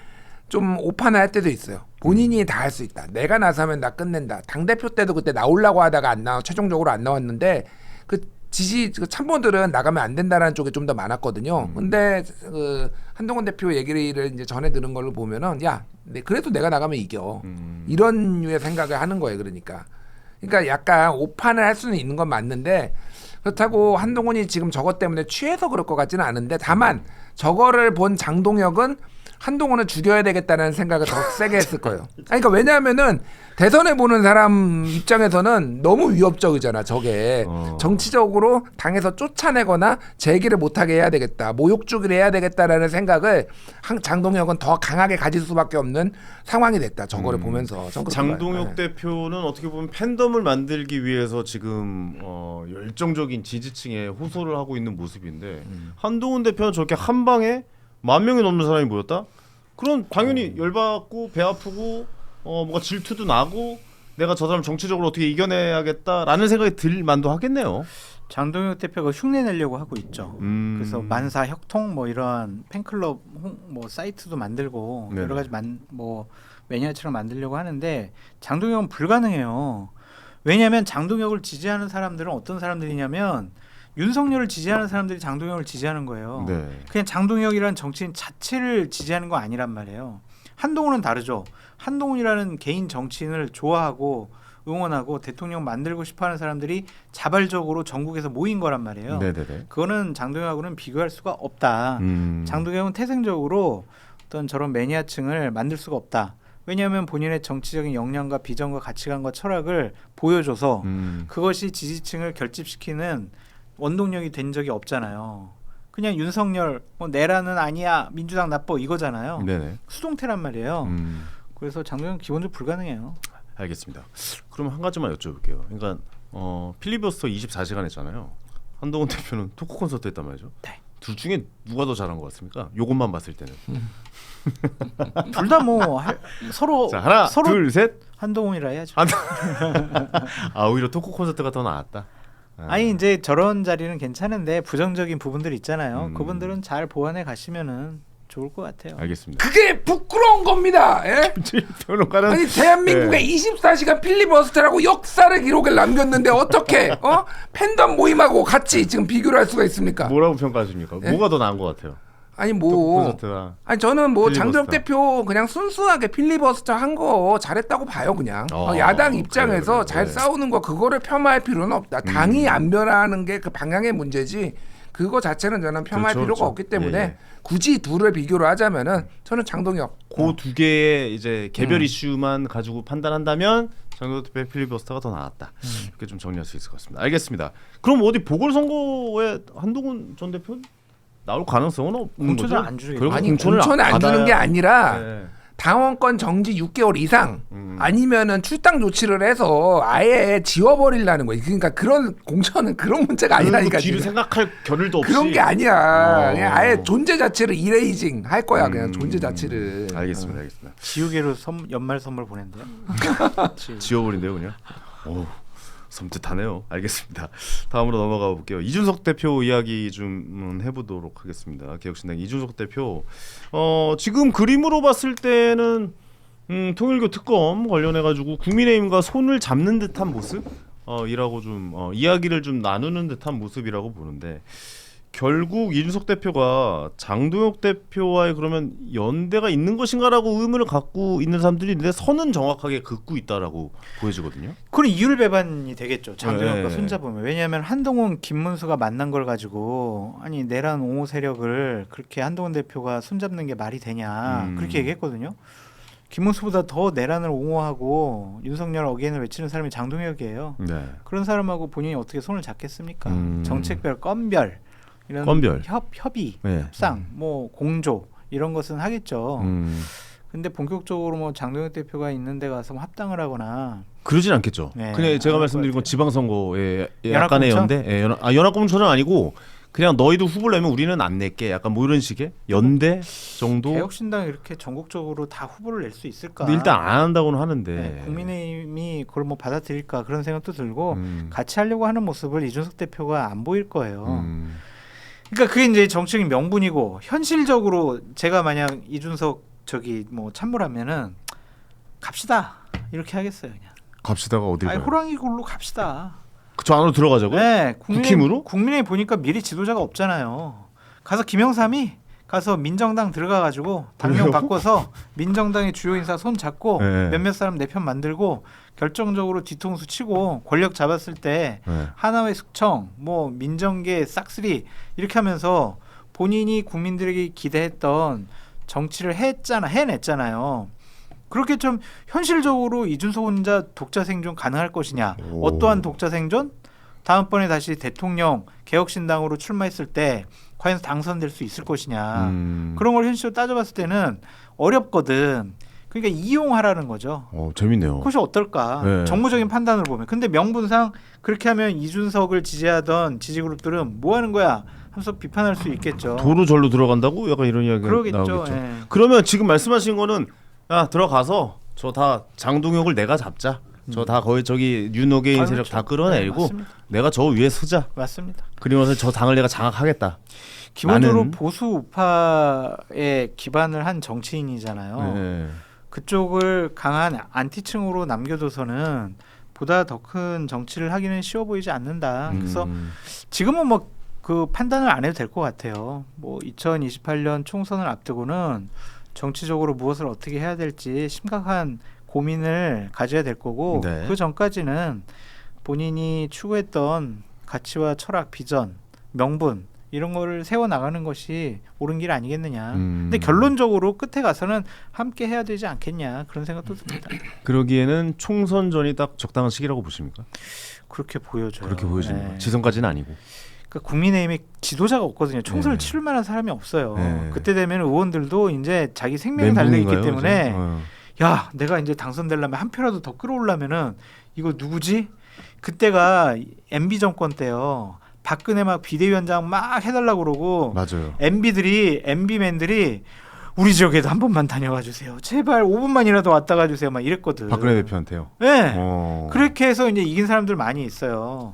좀 오판을 할 때도 있어요. 본인이 다 할 수 있다. 내가 나서면 나 끝낸다. 당대표 때도 그때 나오려고 하다가 최종적으로 안 나왔는데 그 그 참모들은 나가면 안 된다라는 쪽이 좀 더 많았거든요. 근데 그 한동훈 대표 얘기를 이제 전에 들은 걸로 보면은 야, 그래도 내가 나가면 이겨. 이런 류의 생각을 하는 거예요. 그러니까 약간 오판을 할 수는 있는 건 맞는데 그렇다고 한동훈이 지금 저것 때문에 취해서 그럴 것 같지는 않은데 다만 저거를 본 장동혁은 한동훈을 죽여야 되겠다는 생각을 더 세게 했을 거예요. 아니, 그러니까 왜냐하면은 대선에 보는 사람 입장에서는 너무 위협적이잖아. 저게 정치적으로 당에서 쫓아내거나 재기를 못하게 해야 되겠다, 모욕 주기를 해야 되겠다라는 생각을 장동혁은 더 강하게 가질 수밖에 없는 상황이 됐다. 저거를 보면서 장동혁 대표는 어떻게 보면 팬덤을 만들기 위해서 지금 열정적인 지지층에 호소를 하고 있는 모습인데 한동훈 대표는 저렇게 한 방에 10,000명이 넘는 사람이 모였다? 그럼 당연히 열받고 배 아프고 뭔가 질투도 나고 내가 저 사람 정치적으로 어떻게 이겨내야겠다라는 생각이 들 만도 하겠네요. 장동혁 대표가 흉내 내려고 하고 있죠. 그래서 만사 혁통 뭐 이런 팬클럽 뭐 사이트도 만들고 네네. 여러 가지 뭐 매니아처럼 만들려고 하는데 장동혁은 불가능해요. 왜냐하면 장동혁을 지지하는 사람들은 어떤 사람들이냐면 윤석열을 지지하는 사람들이 장동혁을 지지하는 거예요. 네. 그냥 장동혁이라는 정치인 자체를 지지하는 거 아니란 말이에요. 한동훈은 다르죠. 한동훈이라는 개인 정치인을 좋아하고 응원하고 대통령 만들고 싶어하는 사람들이 자발적으로 전국에서 모인 거란 말이에요. 네네네. 그거는 장동혁하고는 비교할 수가 없다. 장동혁은 태생적으로 어떤 저런 매니아층을 만들 수가 없다. 왜냐하면 본인의 정치적인 역량과 비전과 가치관과 철학을 보여줘서 그것이 지지층을 결집시키는 원동력이 된 적이 없잖아요. 그냥 윤석열 내라는 아니야 민주당 나빠 이거잖아요. 네네. 수동태란 말이에요. 그래서 장동혁은 기본적으로 불가능해요. 알겠습니다. 그럼 한 가지만 여쭤볼게요. 그러니까 필리버스터 24시간 했잖아요. 한동훈 대표는 토크 콘서트 했단 말이죠. 네. 둘 중에 누가 더 잘한 것 같습니까? 요것만 봤을 때는. 둘 다 뭐 서로 자, 하나, 서로 둘, 셋. 한동훈이라 해야죠. 오히려 토크 콘서트가 더 나았다. 아니 이제 저런 자리는 괜찮은데 부정적인 부분들 있잖아요. 그분들은 잘 보완해 가시면은 좋을 것 같아요. 알겠습니다. 그게 부끄러운 겁니다. 예? 평론가는 아니 대한민국의 24시간 필리버스터라고 역사를 기록을 남겼는데 어떻게 팬덤 모임하고 같이 지금 비교를 할 수가 있습니까? 뭐라고 평가하십니까? 예? 뭐가 더 나은 것 같아요? 아니 토크 뭐 콘서트가 아니 저는 뭐 필리버스터. 장동혁 대표 그냥 순수하게 필리버스터 한 거 잘했다고 봐요. 그냥 야당 입장에서 그래. 잘 싸우는 거 그거를 폄하할 필요는 없다. 당이 안 변하는 게 그 방향의 문제지 그거 자체는 저는 폄하할 그렇죠, 필요가 그렇죠. 없기 때문에 예. 굳이 둘을 비교를 하자면은 저는 장동혁 그 두 개의 이제 개별 이슈만 가지고 판단한다면 장동혁 대표의 필리버스터가 더 나았다. 이렇게 좀 정리할 수 있을 것 같습니다. 알겠습니다. 그럼 어디 보궐선거에 한동훈 전 대표는 나올 가능성은 없는 공천을 거죠? 안 주겠죠. 결국 아니 공천을 공천을 안 주는 게 받아야- 아니라 네. 당원권 정지 6개월 이상 아니면은 출당 조치를 해서 아예 지워버리려는 거예요. 그러니까 그런 공천은 그런 문제가 아니라니까. 뒤를 지금. 생각할 겨를도 없이 그런 게 아니야. 그냥 아예 존재 자체를 이레이징 할 거야. 그냥 존재 자체를. 알겠습니다. 알겠습니다. 지우개로 연말 선물 보낸대요. 지워버린대요 그냥. 오, 섬뜩하네요. 알겠습니다. 다음으로 넘어가 볼게요. 이준석 대표 이야기 좀 해보도록 하겠습니다. 개혁신당 이준석 대표 지금 그림으로 봤을 때는 통일교 특검 관련해 가지고 국민의힘과 손을 잡는 듯한 모습 이라고 좀 이야기를 좀 나누는 듯한 모습이라고 보는데 결국 이준석 대표가 장동혁 대표와의 그러면 연대가 있는 것인가라고 의문을 갖고 있는 사람들이 있는데 선은 정확하게 긋고 있다라고 보여지거든요. 그건 이율 배반이 되겠죠. 장동혁과 네. 손잡으면. 왜냐하면 한동훈 김문수가 만난 걸 가지고 아니 내란 옹호 세력을 그렇게 한동훈 대표가 손잡는 게 말이 되냐 그렇게 얘기했거든요. 김문수보다 더 내란을 옹호하고 윤석열 어게인을 외치는 사람이 장동혁이에요. 네. 그런 사람하고 본인이 어떻게 손을 잡겠습니까? 정책별, 건별 이런 건별. 협의, 네. 협상, 뭐 공조 이런 것은 하겠죠. 근데 본격적으로 뭐 장동혁 대표가 있는 데 가서 뭐 합당을 하거나 그러진 않겠죠. 네, 그냥 제가 안 말씀드린 건 것 같아요. 지방선거에 약간의 연합공천? 연대, 연합공천은 아니고 그냥 너희도 후보를 내면 우리는 안 낼게. 약간 뭐 이런 식의 연대 정도. 개혁신당 이렇게 전국적으로 다 후보를 낼 수 있을까? 근데 일단 안 한다고는 하는데. 네, 국민의힘이 그걸 뭐 받아들일까 그런 생각도 들고 같이 하려고 하는 모습을 이준석 대표가 안 보일 거예요. 그러니까 그게 이제 정치적인 명분이고 현실적으로 제가 만약 이준석 저기 뭐 참모라면은 갑시다 이렇게 하겠어요 그냥. 갑시다가 어딜 아니 가요? 호랑이 굴로 갑시다. 저 안으로 들어가자고요? 네, 국힘으로? 국민의힘 보니까 미래 지도자가 없잖아요. 가서 김영삼이 가서 민정당 들어가가지고 당명 그래요? 바꿔서 민정당의 주요 인사 손 잡고 네. 몇몇 사람 내 편 만들고 결정적으로 뒤통수 치고 권력 잡았을 때 네. 하나회 숙청, 뭐 민정계 싹쓸이 이렇게 하면서 본인이 국민들에게 기대했던 정치를 해냈잖아요. 그렇게 좀 현실적으로 이준석 혼자 독자 생존 가능할 것이냐? 오. 어떠한 독자 생존? 다음번에 다시 대통령 개혁신당으로 출마했을 때 과연 당선될 수 있을 것이냐? 그런 걸 현실적으로 따져봤을 때는 어렵거든. 그러니까 이용하라는 거죠. 재밌네요. 그것이 어떨까? 네. 정무적인 판단을 보면. 근데 명분상 그렇게 하면 이준석을 지지하던 지지그룹들은 뭐 하는 거야? 하면서 비판할 수 있겠죠. 도로 절로 들어간다고? 약간 이런 이야기가 그러겠죠. 나오겠죠. 예. 그러면 지금 말씀하신 거는 야 들어가서 저 다 장동혁을 내가 잡자. 저 다 거의 저기 윤호개인 세력 그렇죠. 다 끌어내리고 네, 맞습니다. 내가 저 위에 서자. 맞습니다. 그리고 나서 저 당을 내가 장악하겠다. 기본적으로 나는- 보수 우파에 기반을 한 정치인이잖아요. 네. 그쪽을 강한 안티층으로 남겨둬서는 보다 더 큰 정치를 하기는 쉬워 보이지 않는다. 그래서 지금은 뭐 그 판단을 안 해도 될 것 같아요. 뭐 2028년 총선을 앞두고는 정치적으로 무엇을 어떻게 해야 될지 심각한 고민을 가져야 될 거고 네. 그 전까지는 본인이 추구했던 가치와 철학, 비전, 명분 이런 거를 세워 나가는 것이 옳은 길 아니겠느냐. 근데 결론적으로 끝에 가서는 함께 해야 되지 않겠냐 그런 생각도 듭니다. 그러기에는 총선전이 딱 적당한 시기라고 보십니까? 그렇게 보여져요. 그렇게 보여지는 네. 거예요. 지선까지는 아니고. 그러니까 국민의힘에 지도자가 없거든요. 총선을 네. 치를 만한 사람이 없어요. 네. 그때 되면 의원들도 이제 자기 생명이 달려 있기 멘붕인가요, 때문에 이제? 야 내가 이제 당선되려면 한 표라도 더 끌어올라면은 이거 누구지? 그때가 MB 정권 때요. 박근혜 막 비대위원장 막 해달라고 그러고 맞아요. MB맨들이 우리 지역에도 한 번만 다녀와 주세요. 제발 5분만이라도 왔다 가주세요. 막 이랬거든. 박근혜 대표한테요. 네. 그렇게 해서 이제 이긴 사람들 많이 있어요.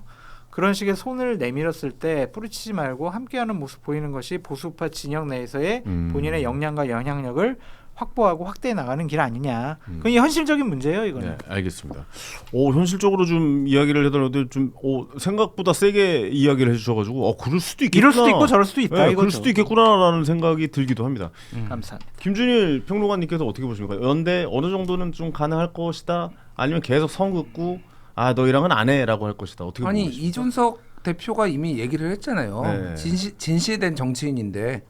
그런 식의 손을 내밀었을 때 뿌리치지 말고 함께하는 모습 보이는 것이 보수파 진영 내에서의 본인의 역량과 영향력을 확보하고 확대해 나가는 길 아니냐. 그건 현실적인 문제예요, 이거는. 네, 알겠습니다. 현실적으로 좀 이야기를 해달라는데 좀 생각보다 세게 이야기를 해주셔가지고 그럴 수도 있겠구나. 이럴 수도 있고 저럴 수도 있다. 네, 이거죠. 그럴 수도 있겠구나라는 생각이 들기도 합니다. 감사합니다. 김준일 평론가님께서 어떻게 보십니까? 연대 어느 정도는 좀 가능할 것이다. 아니면 계속 선 긋고 너희랑은 안 해라고 할 것이다. 어떻게 아니 보십니까? 이준석 대표가 이미 얘기를 했잖아요. 네. 진실된 정치인인데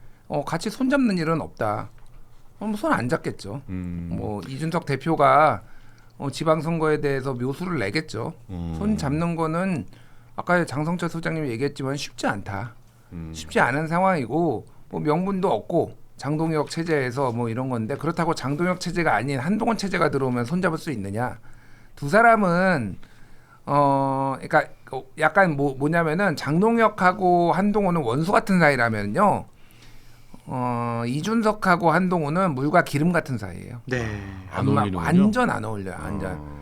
같이 손잡는 일은 없다. 손 안 잡겠죠. 뭐 이준석 대표가 지방선거에 대해서 묘수를 내겠죠. 손 잡는 거는 아까 장성철 소장님이 얘기했지만 쉽지 않다. 쉽지 않은 상황이고 뭐 명분도 없고 장동혁 체제에서 뭐 이런 건데 그렇다고 장동혁 체제가 아닌 한동훈 체제가 들어오면 손잡을 수 있느냐? 두 사람은 그러니까 약간 뭐냐면은 장동혁하고 한동훈은 원수 같은 사이라면요. 이준석하고 한동훈은 물과 기름 같은 사이예요. 네. 안 어울리는군요. 완전 안 어울려요. 완전.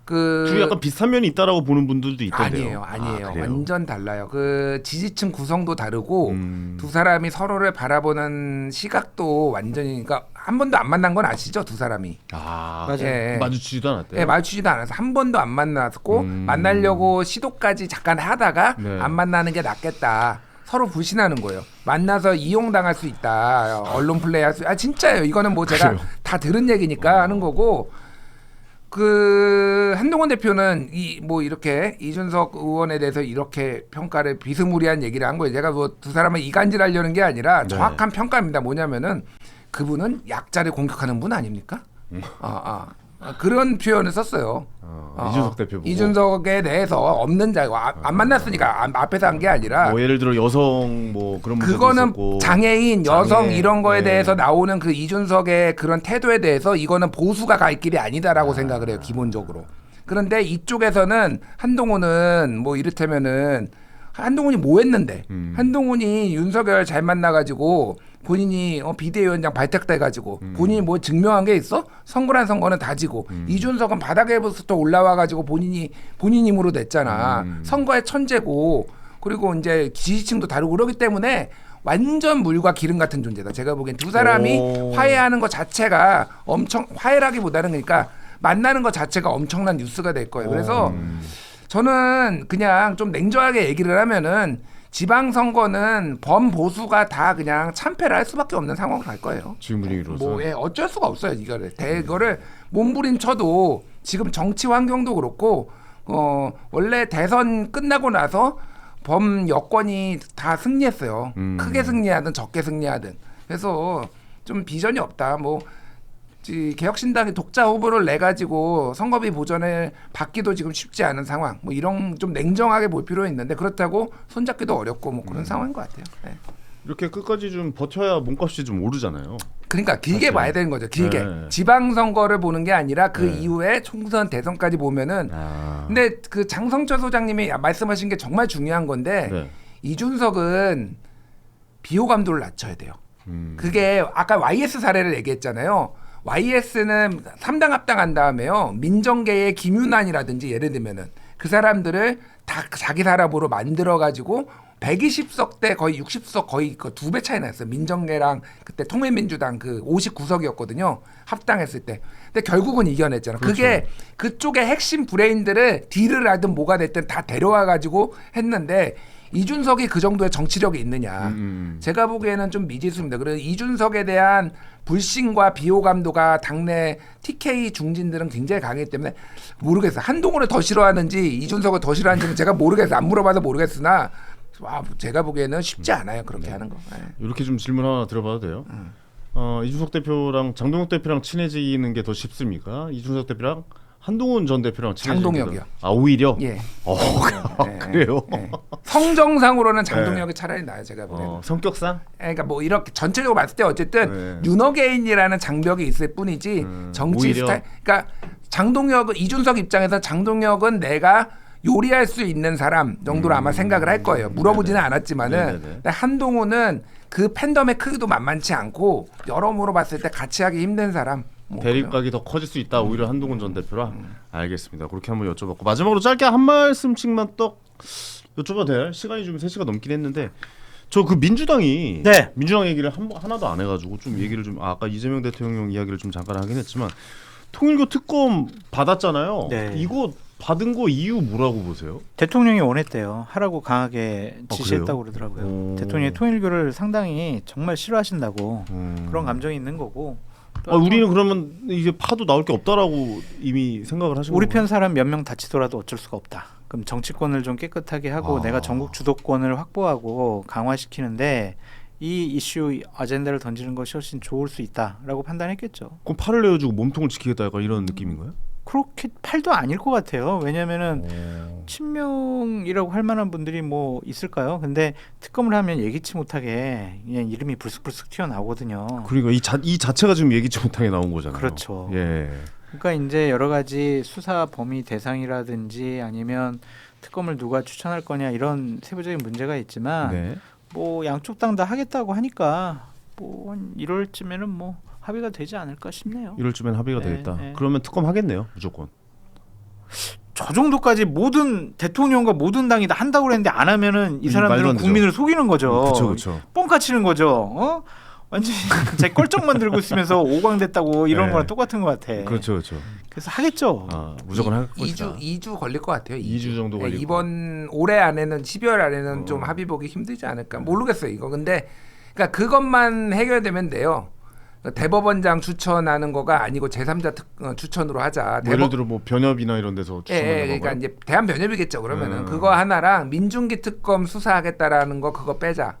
둘이 약간 비슷한 면이 있다라고 보는 분들도 있던데요. 아니에요. 그래요? 완전 달라요. 그 지지층 구성도 다르고 두 사람이 서로를 바라보는 시각도 완전히 그러니까 한 번도 안 만난 건 아시죠? 두 사람이. 맞아요. 예. 마주치지도 않았대요. 네, 마주치지도 않아서 한 번도 안 만났고 만나려고 시도까지 잠깐 하다가 네. 안 만나는 게 낫겠다. 서로 불신하는 거예요. 만나서 이용당할 수 있다. 언론 플레이할 수. 진짜예요. 이거는 뭐 제가 그래요? 다 들은 얘기니까 하는 거고. 그 한동훈 대표는 뭐 이렇게 이준석 의원에 대해서 이렇게 평가를 비스무리한 얘기를 한 거예요. 제가 뭐 두 사람을 이간질하려는 게 아니라 정확한 평가입니다. 뭐냐면은 그분은 약자를 공격하는 분 아닙니까? 그런 표현을 썼어요. 이준석 대표 보고. 이준석에 대해서 없는 자고 안 만났으니까 앞에서 한 게 아니라 뭐 예를 들어 여성 뭐 그런 문제도 그거는 있었고. 장애인, 여성 이런 거에 네. 대해서 나오는 그 이준석의 그런 태도에 대해서 이거는 보수가 갈 길이 아니다라고 생각을 해요. 기본적으로. 그런데 이쪽에서는 한동훈은 뭐 이를테면은 한동훈이 뭐 했는데 한동훈이 윤석열 잘 만나가지고 본인이 비대위원장 발탁돼가지고 본인이 뭐 증명한 게 있어? 선거란 선거는 다지고 이준석은 바닥에부터 올라와가지고 본인이 본인 힘으로 냈잖아. 선거의 천재고 그리고 이제 지지층도 다르고 그러기 때문에 완전 물과 기름 같은 존재다. 제가 보기엔 두 사람이 화해하는 것 자체가 엄청 화해라기보다는 그러니까 만나는 것 자체가 엄청난 뉴스가 될 거예요. 그래서 저는 그냥 좀 냉정하게 얘기를 하면은 지방선거는 범보수가 다 그냥 참패를 할 수밖에 없는 상황으로 갈 거예요. 지금 분위기로서. 뭐 어쩔 수가 없어요. 이거를 몸부림쳐도 지금 정치 환경도 그렇고 원래 대선 끝나고 나서 범 여권이 다 승리했어요. 크게 승리하든 적게 승리하든. 그래서 좀 비전이 없다. 뭐 개혁신당이 독자 후보를 내 가지고 선거비 보전을 받기도 지금 쉽지 않은 상황. 뭐 이런 좀 냉정하게 볼 필요 있는데 그렇다고 손잡기도 어렵고 뭐 그런 상황인 것 같아요. 네. 이렇게 끝까지 좀 버텨야 몸값이 좀 오르잖아요. 그러니까 길게 봐야 되는 거죠. 길게 네. 지방선거를 보는 게 아니라 그 네. 이후에 총선 대선까지 보면은. 근데 그 장성철 소장님이 말씀하신 게 정말 중요한 건데 네. 이준석은 비호감도를 낮춰야 돼요. 그게 아까 YS 사례를 얘기했잖아요. YS는 3당 합당한 다음에요. 민정계의 김윤환이라든지 예를 들면은 그 사람들을 다 자기 사람으로 만들어 가지고 120석 대 거의 60석 거의 그 2배 차이 났어요. 민정계랑 그때 통일민주당 그 59석이었거든요. 합당했을 때. 근데 결국은 이겨냈잖아. 그렇죠. 그게 그쪽의 핵심 브레인들을 딜을 하든 뭐가 됐든 다 데려와 가지고 했는데 이준석이 그 정도의 정치력이 있느냐. 제가 보기에는 좀 미지수입니다. 그래서 이준석에 대한 불신과 비호감도가 당내 TK 중진들은 굉장히 강하기 때문에 모르겠어요. 한동훈을 더 싫어하는지 이준석을 더 싫어하는지는 제가 모르겠어요. 안 물어봐도 모르겠으나 제가 보기에는 쉽지 않아요. 그렇게 하는 거. 네. 이렇게 좀 질문 하나 들어봐도 돼요? 이준석 대표랑 장동혁 대표랑 친해지는 게 더 쉽습니까? 이준석 대표랑 한동훈 전 대표랑 친해지는 장동혁이요. 오히려? 예. 그래요? 네. 성정상으로는 장동혁이 차라리 나아요. 제가 보기에는. 성격상? 그러니까 뭐 이렇게 전체적으로 봤을 때 어쨌든 네. 윤호개인이라는 장벽이 있을 뿐이지 정치 오히려. 스타일. 그러니까 장동혁은 이준석 입장에서 장동혁은 내가 요리할 수 있는 사람 정도로 아마 생각을 할 거예요. 물어보지는 않았지만은 네네네. 근데 한동훈은 그 팬덤의 크기도 만만치 않고 여러모로 봤을 때 같이 하기 힘든 사람. 뭐 대립각이 더 커질 수 있다. 오히려 한동훈 전 대표랑. 알겠습니다. 그렇게 한번 여쭤봤고 마지막으로 짧게 한 말씀씩만 또 여쭤봐도 돼요? 시간이 좀 3시가 넘긴 했는데 저 그 민주당이 네. 민주당 얘기를 하나도 안 해가지고 좀 얘기를 좀 아까 이재명 대통령 이야기를 좀 잠깐 하긴 했지만 통일교 특검 받았잖아요. 네. 이거 받은 거 이유 뭐라고 보세요? 대통령이 원했대요. 하라고 강하게 지시했다고 그래요? 그러더라고요. 오. 대통령이 통일교를 상당히 정말 싫어하신다고 그런 감정이 있는 거고. 또 우리는 그러면 이제 파도 나올 게 없다라고 이미 생각을 하신 우리 건가요? 편 사람 몇 명 다치더라도 어쩔 수가 없다. 그럼 정치권을 좀 깨끗하게 하고 내가 전국 주도권을 확보하고 강화시키는데 이 이슈 아젠다를 던지는 것이 훨씬 좋을 수 있다라고 판단했겠죠. 그럼 팔을 내어주고 몸통을 지키겠다 약간 이런 느낌인가요? 그렇게 팔도 아닐 것 같아요. 왜냐하면은 친명이라고 할 만한 분들이 뭐 있을까요? 근데 특검을 하면 예기치 못하게 그냥 이름이 불쑥불쑥 튀어나오거든요. 그러니까 이 자체가 지금 예기치 못하게 나온 거잖아요. 그렇죠. 예. 그러니까 이제 여러 가지 수사 범위 대상이라든지 아니면 특검을 누가 추천할 거냐 이런 세부적인 문제가 있지만 네. 뭐 양쪽 당 다 하겠다고 하니까 뭐 한 1월쯤에는 뭐 합의가 되지 않을까 싶네요. 1월쯤엔 합의가 네, 되겠다. 네. 그러면 특검 하겠네요, 무조건. 저 정도까지 모든 대통령과 모든 당이 다 한다고 그랬는데 안 하면은 이 말도 사람들은 안 되죠. 국민을 속이는 거죠. 그렇죠. 뻥카 치는 거죠. 완전히 제 껄쩍만 들고 있으면서 오광됐다고 이런 네. 거랑 똑같은 것 같아. 그렇죠. 그래서 하겠죠. 무조건 할 것이다. 2주 걸릴 것 같아요. 2주 정도 걸릴 이번 올해 안에는 12월 안에는 좀 합의 보기 힘들지 않을까. 모르겠어요 이거. 근데 그러니까 그것만 해결되면 돼요. 대법원장 추천하는 거가 아니고 제3자 추천으로 하자. 뭐 예를 들어 뭐 변협이나 이런 데서 추천하는 그러니까 건가요? 이제 대한변협이겠죠. 그러면은 그거 하나랑 민중기 특검 수사하겠다라는 거 그거 빼자.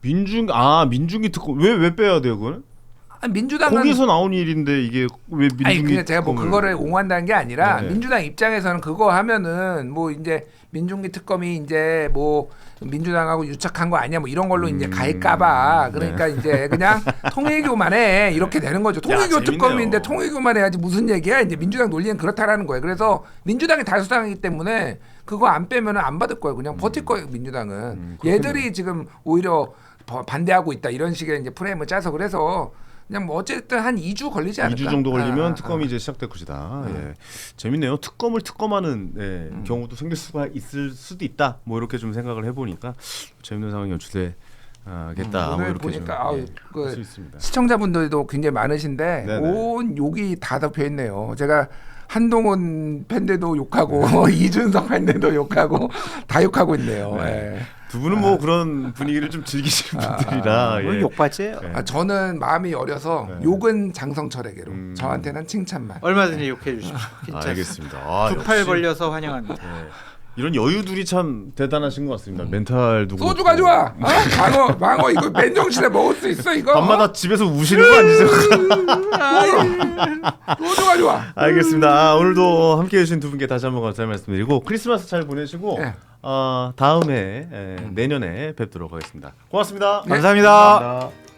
민중기 특검 왜 빼야 돼요, 그건? 민주당은 거기서 나온 일인데 이게 왜 민중기 아니 근데 제가 뭐 특검을- 그거를 옹호한다는 게 아니라 네. 민주당 입장에서는 그거 하면은 뭐 이제 민중기 특검이 이제 뭐 민주당하고 유착한 거 아니야 뭐 이런 걸로 이제 갈까봐 그러니까 이제 그냥 통일교만 해 이렇게 되는 거죠. 통일교 재밌네요. 특검인데 통일교만 해야지 무슨 얘기야? 이제 민주당 논리는 그렇다라는 거예요. 그래서 민주당이 다수당이기 때문에 그거 안 빼면은 안 받을 거예요. 그냥 버틸 거예요. 민주당은 얘들이 지금 오히려 반대하고 있다 이런 식의 이제 프레임을 짜서 그래서. 그냥 뭐 어쨌든 한 2주 걸리지 않을까? 2주 정도 걸리면 특검이 이제 시작될 것이다. 예. 재밌네요. 특검을 특검하는 경우도 생길 수가 있을 수도 있다. 뭐 이렇게 좀 생각을 해보니까 재밌는 상황이 연출되겠다. 뭐 오늘 이렇게 보니까 좀 그 할 수 있습니다. 시청자분들도 굉장히 많으신데 네네. 온 욕이 다 덮여 있네요. 제가 한동훈 팬들도 욕하고 이준석 팬들도 욕하고 다 욕하고 있네요. 네. 예. 두 분은 뭐 그런 분위기를 좀 즐기시는 분들이라 뭐 예. 욕받이에요. 네. 저는 마음이 어려서 욕은 장성철에게로 저한테는 칭찬만. 얼마든지 욕해 주십시오. 괜찮습니다. 알겠습니다. 아, 두 팔 역시, 벌려서 환영합니다. 예. 이런 여유들이 참 대단하신 것 같습니다. 멘탈도 소주 그렇고. 가져와. 망어 이거 맨정신에 먹을 수 있어 이거. 밤마다 집에서 우시는 거 아니세요? 소주 가져와. 알겠습니다. 아, 오늘도 함께해 주신 두 분께 다시 한번 감사의 말씀드리고 크리스마스 잘 보내시고 네. 다음에 내년에 뵙도록 하겠습니다. 고맙습니다. 감사합니다. 감사합니다.